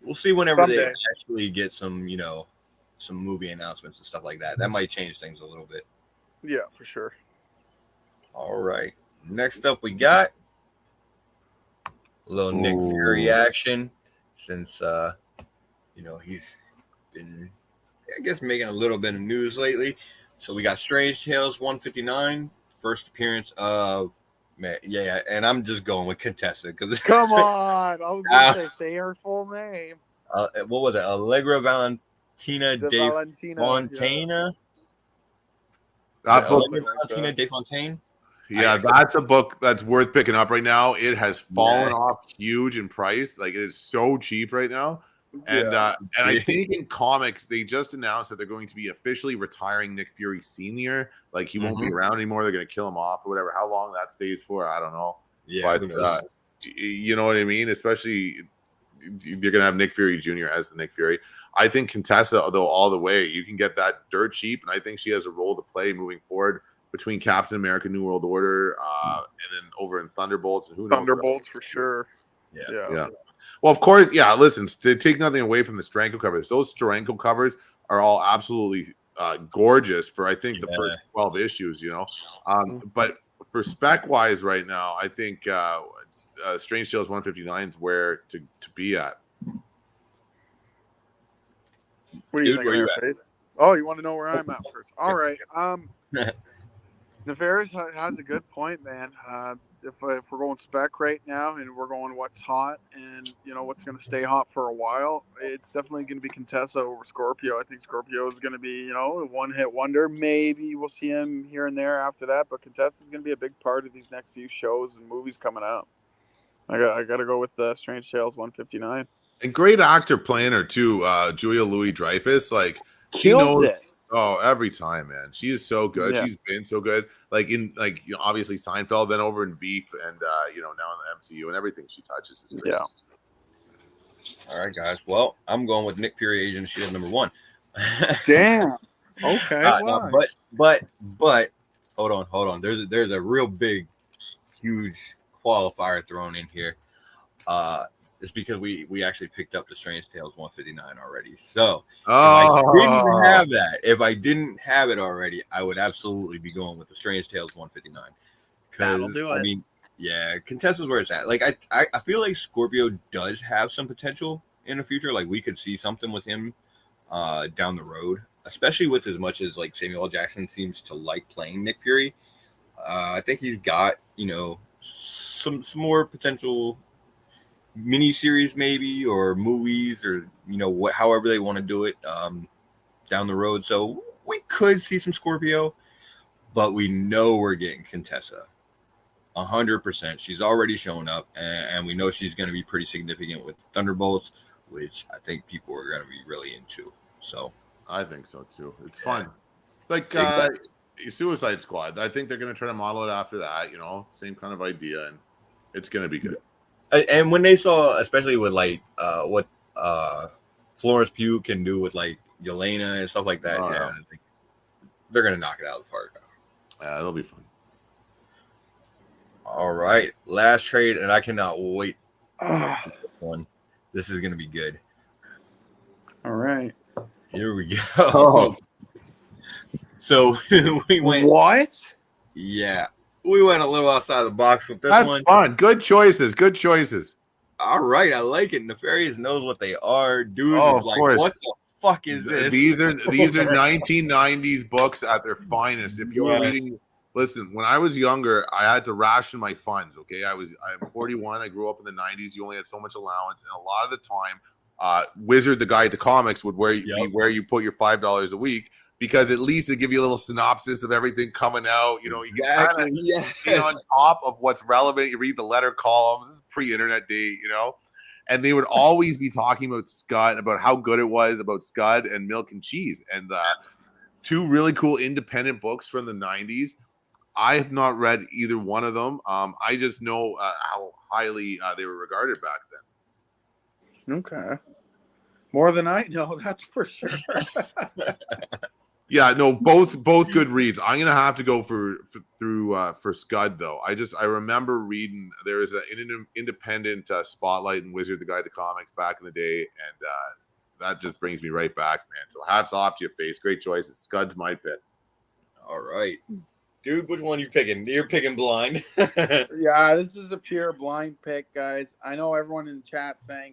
We'll see whenever they actually get some, you know, some movie announcements and stuff like that. That might change things a little bit. Yeah, for sure. All right. Next up, we got a little Nick Fury action since, you know, he's been, I guess, making a little bit of news lately. So we got Strange Tales 159, first appearance of Man, yeah, and I'm just going with Contessa because Come on. I was going to say her full name. what was it? Allegra Valentina The de Valentina. Fontana. That book, Something like Valentina that. de Fontaine. yeah, that's a book that's worth picking up right now. It has fallen Yeah. off huge in price. Like, it is so cheap right now. And Yeah. and I think in comics they just announced that they're going to be officially retiring Nick Fury Sr. Like, he won't be around anymore. They're going to kill him off or whatever. How long that stays for, I don't know. Yeah, But you know what I mean? Especially you're going to have Nick Fury Jr. as the Nick Fury. I think Contessa, though, all the way, you can get that dirt cheap, and I think she has a role to play moving forward between Captain America: New World Order and then over in Thunderbolts, and who knows? Thunderbolts for sure. Yeah. Well, of course, yeah. Listen, to take nothing away from the Steranko covers, those Steranko covers are all absolutely gorgeous for, I think, the first 12 issues. You know, but for spec wise, right now, I think Strange Tales 159 is where to be at. What do you think? Where you at? Face? Oh, you want to know where I'm at first? All right. Nefarious has a good point, man. If we're going spec right now and we're going what's hot and what's going to stay hot for a while, it's definitely going to be Contessa over Scorpio. I think Scorpio is going to be a one-hit wonder. Maybe we'll see him here and there after that, but Contessa is going to be a big part of these next few shows and movies coming out. I got to go with Strange Tales 159. And great actor playing her too, Julia Louis-Dreyfus. Like, she Kills knows it. Oh, every time, man. She is so good. Yeah. She's been so good. Like, in obviously Seinfeld, then over in Veep, and now in the MCU, and everything she touches is great. Yeah. All right, guys. Well, I'm going with Nick Fury, Agent of Shield #1. Damn. Okay. No, but hold on. There's a real big, huge qualifier thrown in here. It's because we actually picked up the Strange Tales 159 already. So if I didn't have it already, I would absolutely be going with the Strange Tales 159. That'll do it. I mean, yeah, Contessa's where it's at. Like, I feel like Scorpio does have some potential in the future. Like, we could see something with him down the road, especially with as much as like Samuel L. Jackson seems to like playing Nick Fury. I think he's got some more potential miniseries maybe, or movies, or however they want to do it down the road. So we could see some Scorpio, but we know we're getting Contessa 100%. She's already shown up, and we know she's going to be pretty significant with Thunderbolts, which I think people are going to be really into. So I think so too. It's fun. It's like Suicide Squad. I think they're going to try to model it after that. Same kind of idea, and it's going to be good. And when they saw, especially with like what Florence Pugh can do with like Yelena and stuff like that, I think they're gonna knock it out of the park. Yeah, it'll be fun. All right, last trade, and I cannot wait for this one. This is gonna be good. All right, here we go. Oh. So we went. What? Yeah. We went a little outside the box with this one. That's fun. Good choices. Good choices. All right, I like it. Nefarious knows what they are. Dude is like, course. What the fuck is this? These are 1990s books at their finest. If you were reading, listen, when I was younger, I had to ration my funds. Okay, I'm 41. I grew up in the 90s. You only had so much allowance, and a lot of the time, Wizard, the Guide to Comics, would be where you put your $5 a week. Because at least it give you a little synopsis of everything coming out. You can kind of stay on top of what's relevant. You read the letter columns. This is pre-internet day, And they would always be talking about Scud, about how good it was, about Scud and Milk and Cheese. And two really cool independent books from the 90s. I have not read either one of them. I just know how highly they were regarded back then. Okay. More than I know, that's for sure. Yeah, no, both good reads. I'm gonna have to go for Scud though. I remember reading there was an independent Spotlight and Wizard the Guide to Comics back in the day, and that just brings me right back, man. So hats off to your face. Great choices. Scud's my pick. All right, dude, which one are you picking? You're picking blind. Yeah, this is a pure blind pick, guys. I know everyone in the chat saying,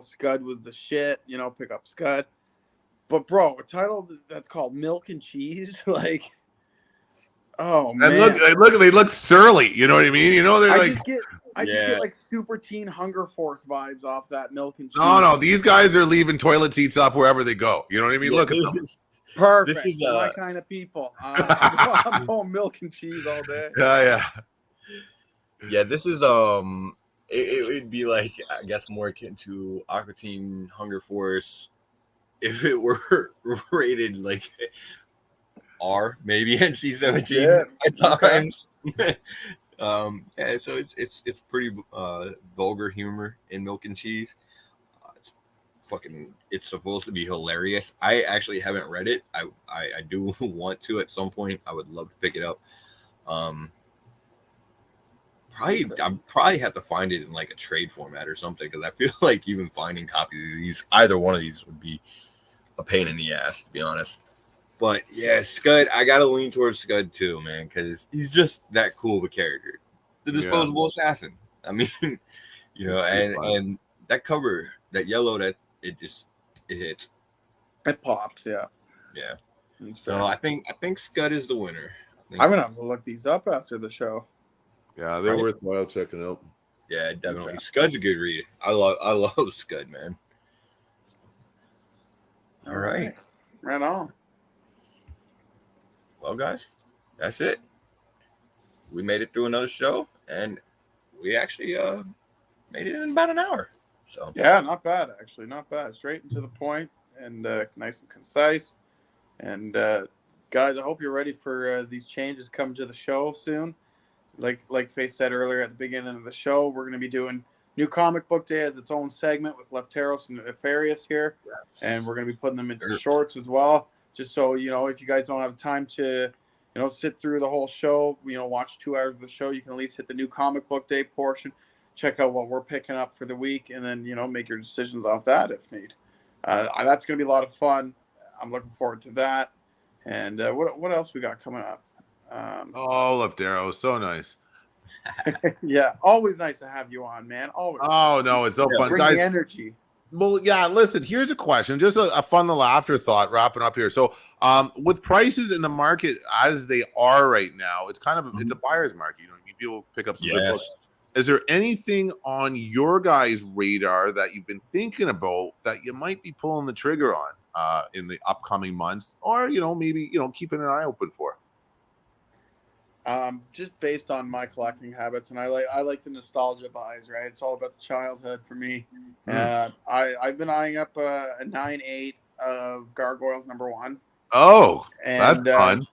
Scud was the shit. Pick up Scud. But bro, a title that's called Milk and Cheese, like, Oh And man! they look surly. You know what I mean? You know, they're I like, just get like Super Teen Hunger Force vibes off that milk and cheese. no, these guys are leaving toilet seats up wherever they go. You know what I mean? Yeah, Look at them. Perfect. This is They're my kind of people. I'm going milk and cheese all day. Yeah. This is it would be like, I guess, more akin to Aqua Teen Hunger Force if it were rated like R, maybe NC-17 at times. Yeah, so it's pretty vulgar humor in Milk and Cheese. It's supposed to be hilarious. I actually haven't read it. I do want to at some point. I would love to pick it up. I probably have to find it in like a trade format or something, because I feel like even finding copies of these, either one of these, would be a pain in the ass, to be honest. But yeah, Scud, I gotta lean towards Scud too, man, because he's just that cool of a character, the disposable assassin. I mean, and that cover, that yellow, that it hits. It pops, yeah. So I think Scud is the winner. I'm gonna have to look these up after the show. Yeah, they're worthwhile checking out. Yeah, definitely. Scud's a good read. I love Scud, man. All right. Right on. Well, guys, that's it. We made it through another show, and we actually made it in about an hour. So yeah, not bad, actually. Not bad. Straight and to the point, and nice and concise. And guys, I hope you're ready for these changes coming to the show soon. Like Faith said earlier at the beginning of the show, we're going to be doing New Comic Book Day as its own segment with Lefteros and Nefarious here. Yes. And we're going to be putting them into shorts as well. Just so, if you guys don't have time to, sit through the whole show, watch 2 hours of the show, you can at least hit the New Comic Book Day portion, check out what we're picking up for the week, and then, make your decisions off that if need. That's going to be a lot of fun. I'm looking forward to that. And what else we got coming up? Leftero, so nice. Yeah, always nice to have you on, man. Always. Oh no, it's so fun, bring guys. The energy. Well, yeah. Listen, here's a question, just a fun little afterthought, wrapping up here. So, with prices in the market as they are right now, it's kind of it's a buyer's market. People pick up some good books. Is there anything on your guys' radar that you've been thinking about that you might be pulling the trigger on in the upcoming months, or maybe keeping an eye open for? Just based on my collecting habits, and I like the nostalgia buys, right? It's all about the childhood for me. I've been eyeing up a 9/8 of Gargoyles #1. Oh, and that's fun.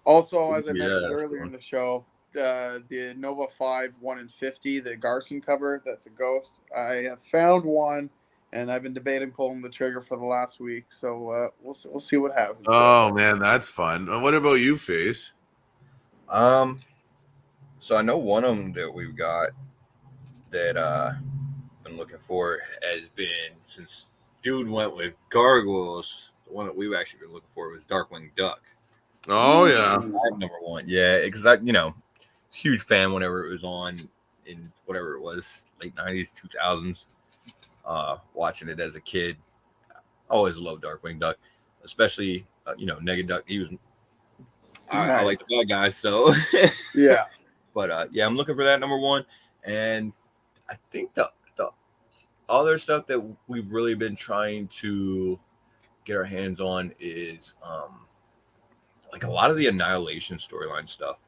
Also, as I mentioned earlier in the show, the Nova 5 1 in 50, the Garson cover, that's a ghost. I have found one, and I've been debating pulling the trigger for the last week. So we'll see what happens. Oh man, that's fun. What about you, Face? So I know one of them that we've got that been looking for has been, since dude went with Gargoyles, the one that we've actually been looking for was Darkwing Duck. Oh yeah, #1. Yeah, because I huge fan whenever it was on in whatever it was, late 90s, 2000s. Watching it as a kid, I always loved Darkwing Duck, especially Naked Duck. He was. I like the bad guys, so yeah. But I'm looking for that #1, and I think the other stuff that we've really been trying to get our hands on is like a lot of the Annihilation storyline stuff.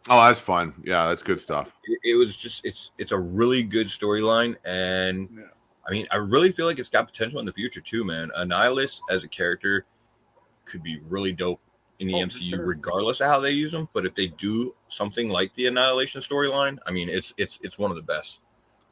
Oh, that's fun. Yeah, that's good stuff. It was just it's a really good storyline, and I mean, I really feel like it's got potential in the future too, man. Annihilus as a character could be really dope in the MCU, regardless of how they use them. But if they do something like the Annihilation storyline, I mean, it's one of the best.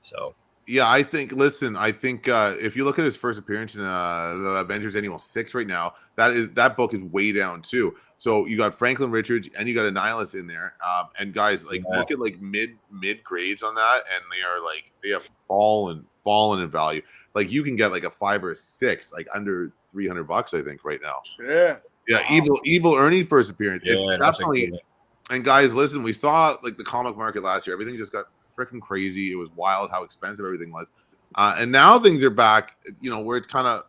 So yeah, I think if you look at his first appearance in the Avengers Annual 6 right now, that book is way down too. So you got Franklin Richards and you got Annihilus in there, and guys, look at mid grades on that, and they have fallen in value. Like you can get like a 5 or a 6, like under $300, I think, right now. Yeah, wow. Evil Ernie first appearance. Yeah, it's definitely. And guys, listen, we saw the comic market last year. Everything just got freaking crazy. It was wild how expensive everything was, and now things are back. Where it's kind of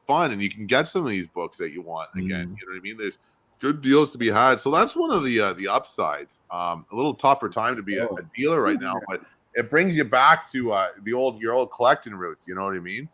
fun, and you can get some of these books that you want again. You know what I mean? There's good deals to be had. So that's one of the upsides. A little tougher time to be a dealer right now, but it brings you back to your old collecting roots. You know what I mean?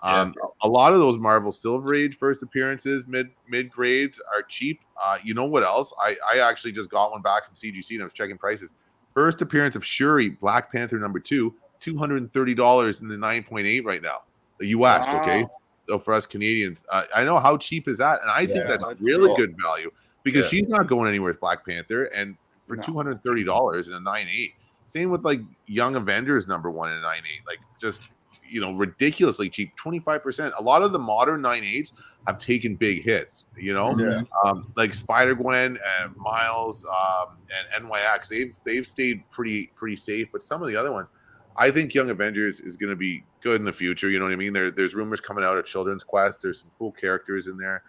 A lot of those Marvel Silver Age first appearances, mid grades are cheap. You know what else? I actually just got one back from CGC and I was checking prices. First appearance of Shuri, Black Panther #2, $230 in the 9.8 right now. The US, okay? So for us Canadians, I know how cheap is that, and I think that's really good value because she's not going anywhere as Black Panther, and for $230 in a 9.8. Same with like Young Avengers #1 in a 9.8, like just ridiculously cheap, 25%. A lot of the modern 9.8s have taken big hits, like Spider-Gwen and Miles and NYX. They've stayed pretty safe, but some of the other ones, I think Young Avengers is going to be good in the future. You know what I mean? There's rumors coming out of Children's Quest. There's some cool characters in there.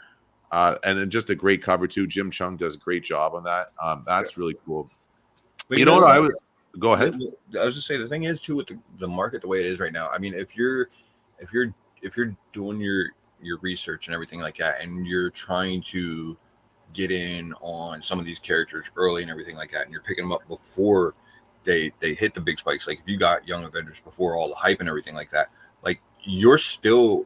And then just a great cover too. Jim Chung does a great job on that. That's really cool. But you know what I would go ahead. I was just saying the thing is too with the market the way it is right now. I mean, if you're doing your research and everything like that, and you're trying to get in on some of these characters early and everything like that, and you're picking them up before they hit the big spikes. Like if you got Young Avengers before all the hype and everything like that, like you're still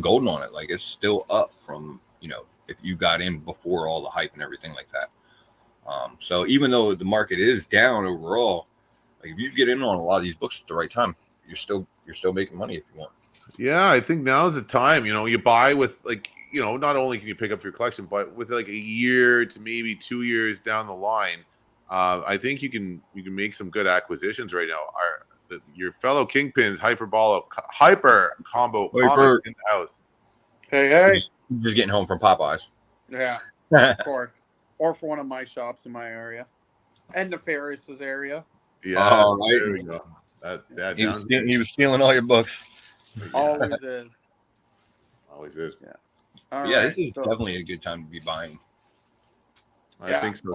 golden on it. Like it's still up from, if you got in before all the hype and everything like that. So even though the market is down overall, like if you get in on a lot of these books at the right time, you're still making money if you want. Yeah, I think now's the time. You buy with not only can you pick up your collection, but with like a year to maybe 2 years down the line, I think you can make some good acquisitions right now. Your fellow Kingpins, Hyper Combo in the house. Hey. Just getting home from Popeyes. Yeah, of course. Or for one of my shops in my area. And Nefarious' area. Yeah, right. There we go. He was stealing all your books. Always is. Always is. Yeah. This is definitely a good time to be buying. I think so,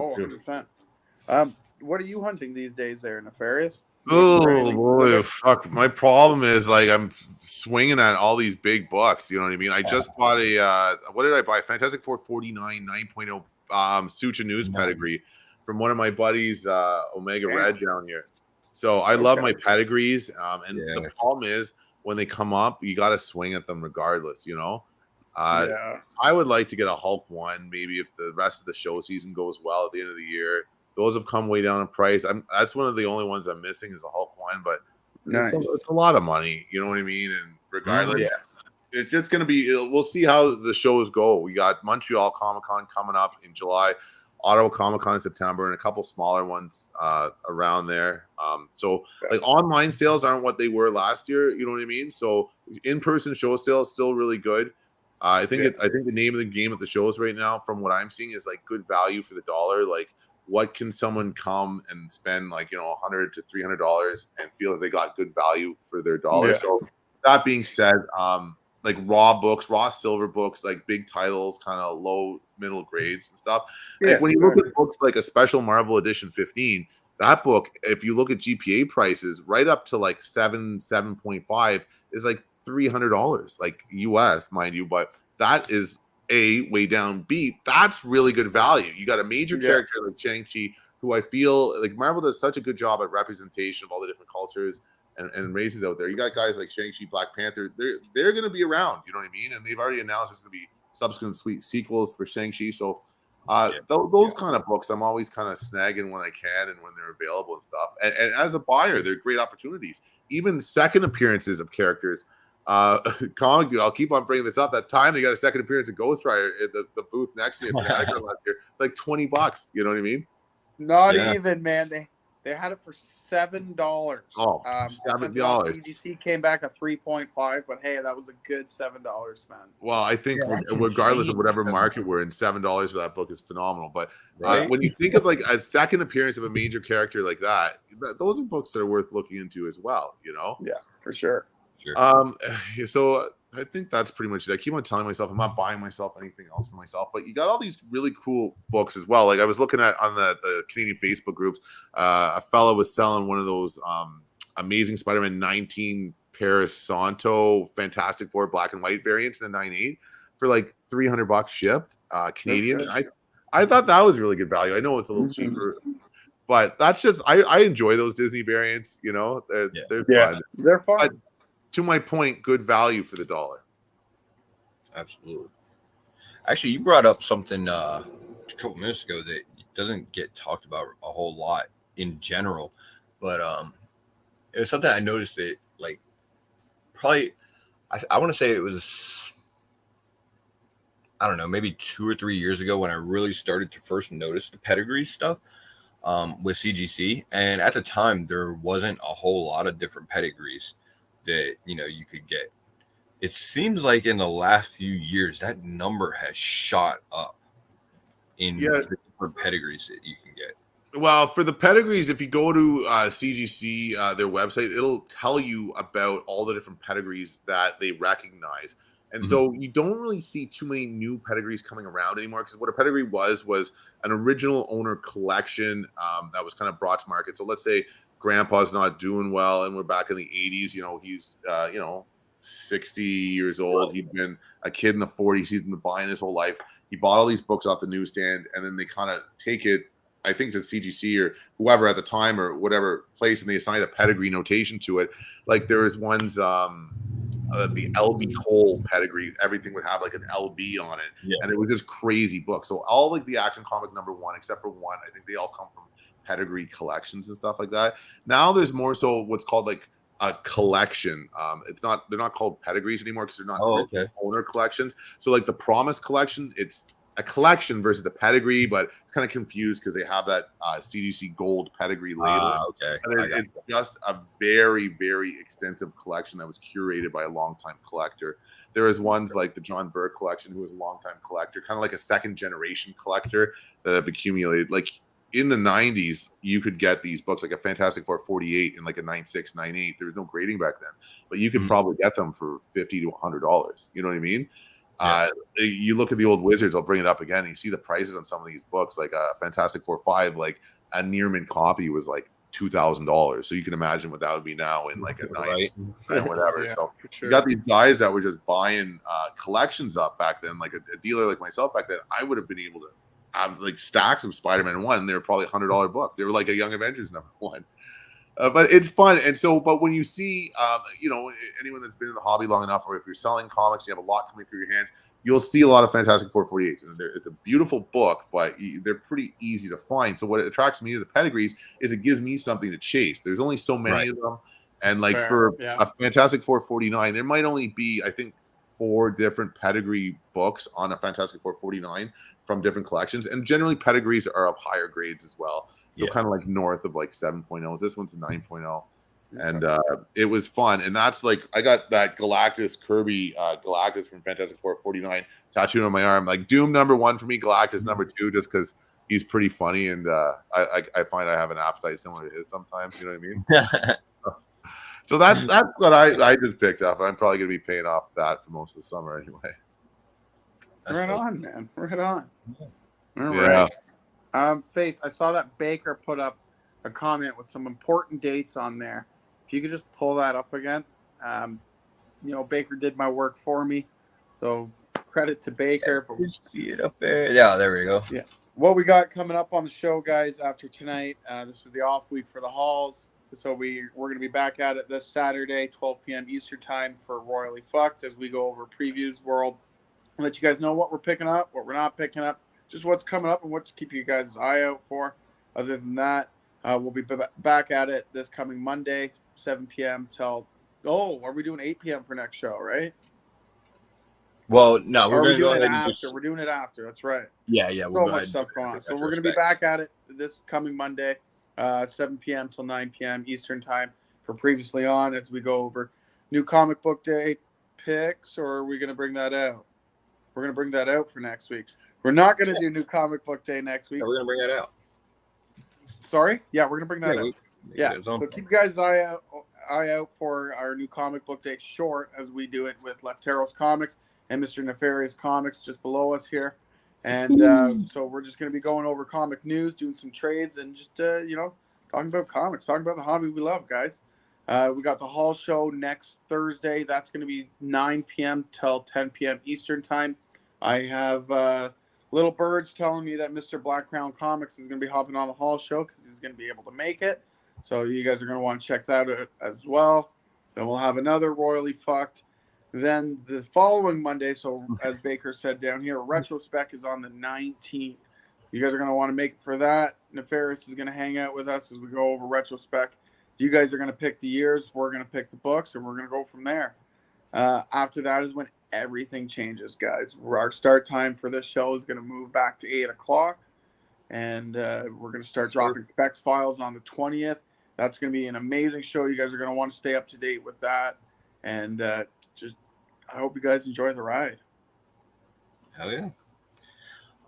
100%. What are you hunting these days there, Nefarious? Oh boy, fuck! My problem is like I'm swinging at all these big bucks. You know what I mean? I just bought a what did I buy? Fantastic Four 49 9.0 Sucha News pedigree from one of my buddies, Omega Red down here. So I love my pedigrees, and the problem is when they come up, you got to swing at them regardless. I would like to get a Hulk one, maybe if the rest of the show season goes well at the end of the year. Those have come way down in price. That's one of the only ones I'm missing is the Hulk one, but it's a lot of money. You know what I mean? And regardless, it's just going to be. We'll see how the shows go. We got Montreal Comic-Con coming up in July, Ottawa Comic-Con in September, and a couple smaller ones around there. So like online sales aren't what they were last year. You know what I mean? So in-person show sales still really good. I think the name of the game at the shows right now, from what I'm seeing, is like good value for the dollar. Like, what can someone come and spend like $100 to $300 and feel that they got good value for their dollar? Yeah. So that being said, like raw silver books, like big titles, kind of low middle grades and stuff. Like when you look at books like a special Marvel edition 15, that book, if you look at GPA prices, right up to like 7.5 is like $300, like US, mind you, but that is way down. B, that's really good value. You got a major character like Shang-Chi, who I feel like Marvel does such a good job at representation of all the different cultures and races out there. You got guys like Shang-Chi, Black Panther, they're going to be around, you know what I mean? And they've already announced there's going to be subsequent sweet sequels for Shang-Chi. So those kind of books I'm always kind of snagging when I can and when they're available and stuff. And as a buyer, they're great opportunities. Even second appearances of characters. Comic Dude, I'll keep on bringing this up. That time they got a second appearance of Ghost Rider at the booth next to me last year, like $20. You know what I mean? Not even, man. They had it for $7. Oh, $7. CGC came back at 3.5, but hey, that was a good $7, man. Well, I think regardless of whatever market we're in, $7 for that book is phenomenal. But when you think of like a second appearance of a major character like that, those are books that are worth looking into as well. Yeah, for sure. So I think that's pretty much it. I keep on telling myself I'm not buying myself anything else for myself, but you got all these really cool books as well. Like I was looking at on the Canadian Facebook groups, a fellow was selling one of those Amazing Spider-Man 19 Paris Santo Fantastic Four black and white variants in a 9.8 for like $300 shipped Canadian. I thought that was really good value. I know it's a little cheaper, but that's just I enjoy those Disney variants. You know, they're fun. They're fun. But to my point, good value for the dollar. Absolutely. Actually, you brought up something a couple minutes ago that doesn't get talked about a whole lot in general, but it was something I noticed that like probably I want to say it was, I don't know, maybe 2 or 3 years ago when I really started to first notice the pedigree stuff with CGC. And at the time, there wasn't a whole lot of different pedigrees that, you know, you could get. It seems like in the last few years, that number has shot up in the different pedigrees that you can get. Well, for the pedigrees, if you go to CGC, their website, it'll tell you about all the different pedigrees that they recognize. And so you don't really see too many new pedigrees coming around anymore, because what a pedigree was an original owner collection that was kind of brought to market. So let's say grandpa's not doing well and we're back in the 80s, you know, he's, 60 years old. He'd been a kid in the 40s. He's been buying his whole life. He bought all these books off the newsstand, and then they kind of take it, I think, to CGC or whoever at the time or whatever place, and they assigned a pedigree notation to it. Like there was ones, the LB Cole pedigree, everything would have like an LB on it, and it was just crazy book. So all like the Action Comic #1, except for one, I think they all come from pedigree collections and stuff like that. Now there's more so what's called like a collection. They're not called pedigrees anymore because they're not owner collections. So like the Promise collection, it's a collection versus a pedigree, but it's kind of confused because they have that CGC Gold pedigree label. It's just a very, very extensive collection that was curated by a longtime collector. There is ones like the John Burke collection, who was a longtime collector, kind of like a second generation collector that have accumulated. Like in the 90s, you could get these books like a Fantastic Four 48 and like a 96, 98. There was no grading back then, but you could probably get them for $50 to $100. You know what I mean? You look at the old Wizards, I'll bring it up again, and you see the prices on some of these books, like a Fantastic Four 5, like a near mint copy was like $2,000. So you can imagine what that would be now in like a night and whatever. So you got these guys that were just buying collections up back then, like a dealer like myself back then. I would have been able to have like stacks of Spider-Man 1. They were probably $100 books. They were like a Young Avengers #1. But it's fun. And so, but when you see, anyone that's been in the hobby long enough, or if you're selling comics, you have a lot coming through your hands, you'll see a lot of Fantastic Four 48s. And it's a beautiful book, but they're pretty easy to find. So what attracts me to the pedigrees is it gives me something to chase. There's only so many of them. And like for a Fantastic Four 49, there might only be, I think, 4 different pedigree books on a Fantastic Four 49 from different collections. And generally pedigrees are of higher grades as well. So kind of like north of like 7.0. This one's a 9.0. And it was fun. And that's like, I got that Galactus Kirby Galactus from Fantastic Four 49 tattooed on my arm. Like Doom #1 for me, Galactus #2, just because he's pretty funny. And I find I have an appetite similar to his sometimes. You know what I mean? So that's what I just picked up. And I'm probably going to be paying off that for most of the summer anyway. Right on, man. Right on. All right. Face, I saw that Baker put up a comment with some important dates on there. If you could just pull that up again. Baker did my work for me. So credit to Baker. Yeah, see it up there. Yeah, there we go. Yeah. What we got coming up on the show, guys, after tonight, this is the off week for the Halls. So we're going to be back at it this Saturday, 12 p.m. Eastern time for Royally Fucked as we go over Previews World. I'll let you guys know what we're picking up, what we're not picking up, just what's coming up and what to keep you guys' eye out for. Other than that, we'll be back at it this coming Monday, 7 p.m. till, are we doing 8 p.m. for next show, right? Well, no, we're going to go ahead and We're doing it after. That's right. Yeah. We'll so much stuff going on. So we're going to be back at it this coming Monday, 7 p.m. till 9 p.m. Eastern time for Previously On as we go over new comic book day picks, or are we going to bring that out? We're going to bring that out for next week. We're not going to do new comic book day next week. Yeah, we're going to bring that out. Sorry? Yeah, we're going to bring that out. So keep you guys' eye out for our new comic book day short as we do it with Lefteros Comics and Mr. Nefarious Comics just below us here. And so we're just going to be going over comic news, doing some trades, and just, talking about comics, talking about the hobby we love, guys. We got the Hall show next Thursday. That's going to be 9 p.m. till 10 p.m. Eastern time. I have little birds telling me that Mr. Black Crown Comics is going to be hopping on the Hall show because he's going to be able to make it. So you guys are going to want to check that out as well. Then we'll have another Royally Fucked. Then the following Monday, so as Baker said down here, Retrospect is on the 19th. You guys are going to want to make it for that. Nefarious is going to hang out with us as we go over Retrospect. You guys are going to pick the years. We're going to pick the books, and we're going to go from there. After that is when everything changes, guys. Our start time for this show is going to move back to 8 o'clock, and we're going to start dropping Specs Files on the 20th. That's going to be an amazing show. You guys are going to want to stay up to date with that, and I hope you guys enjoy the ride. Hell yeah.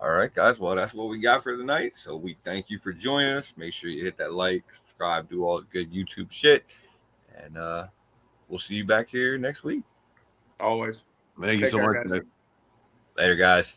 All right, guys. Well, that's what we got for tonight. So we thank you for joining us. Make sure you hit that like, subscribe, do all the good YouTube shit. And we'll see you back here next week. Always. Thank you so much. Later, guys.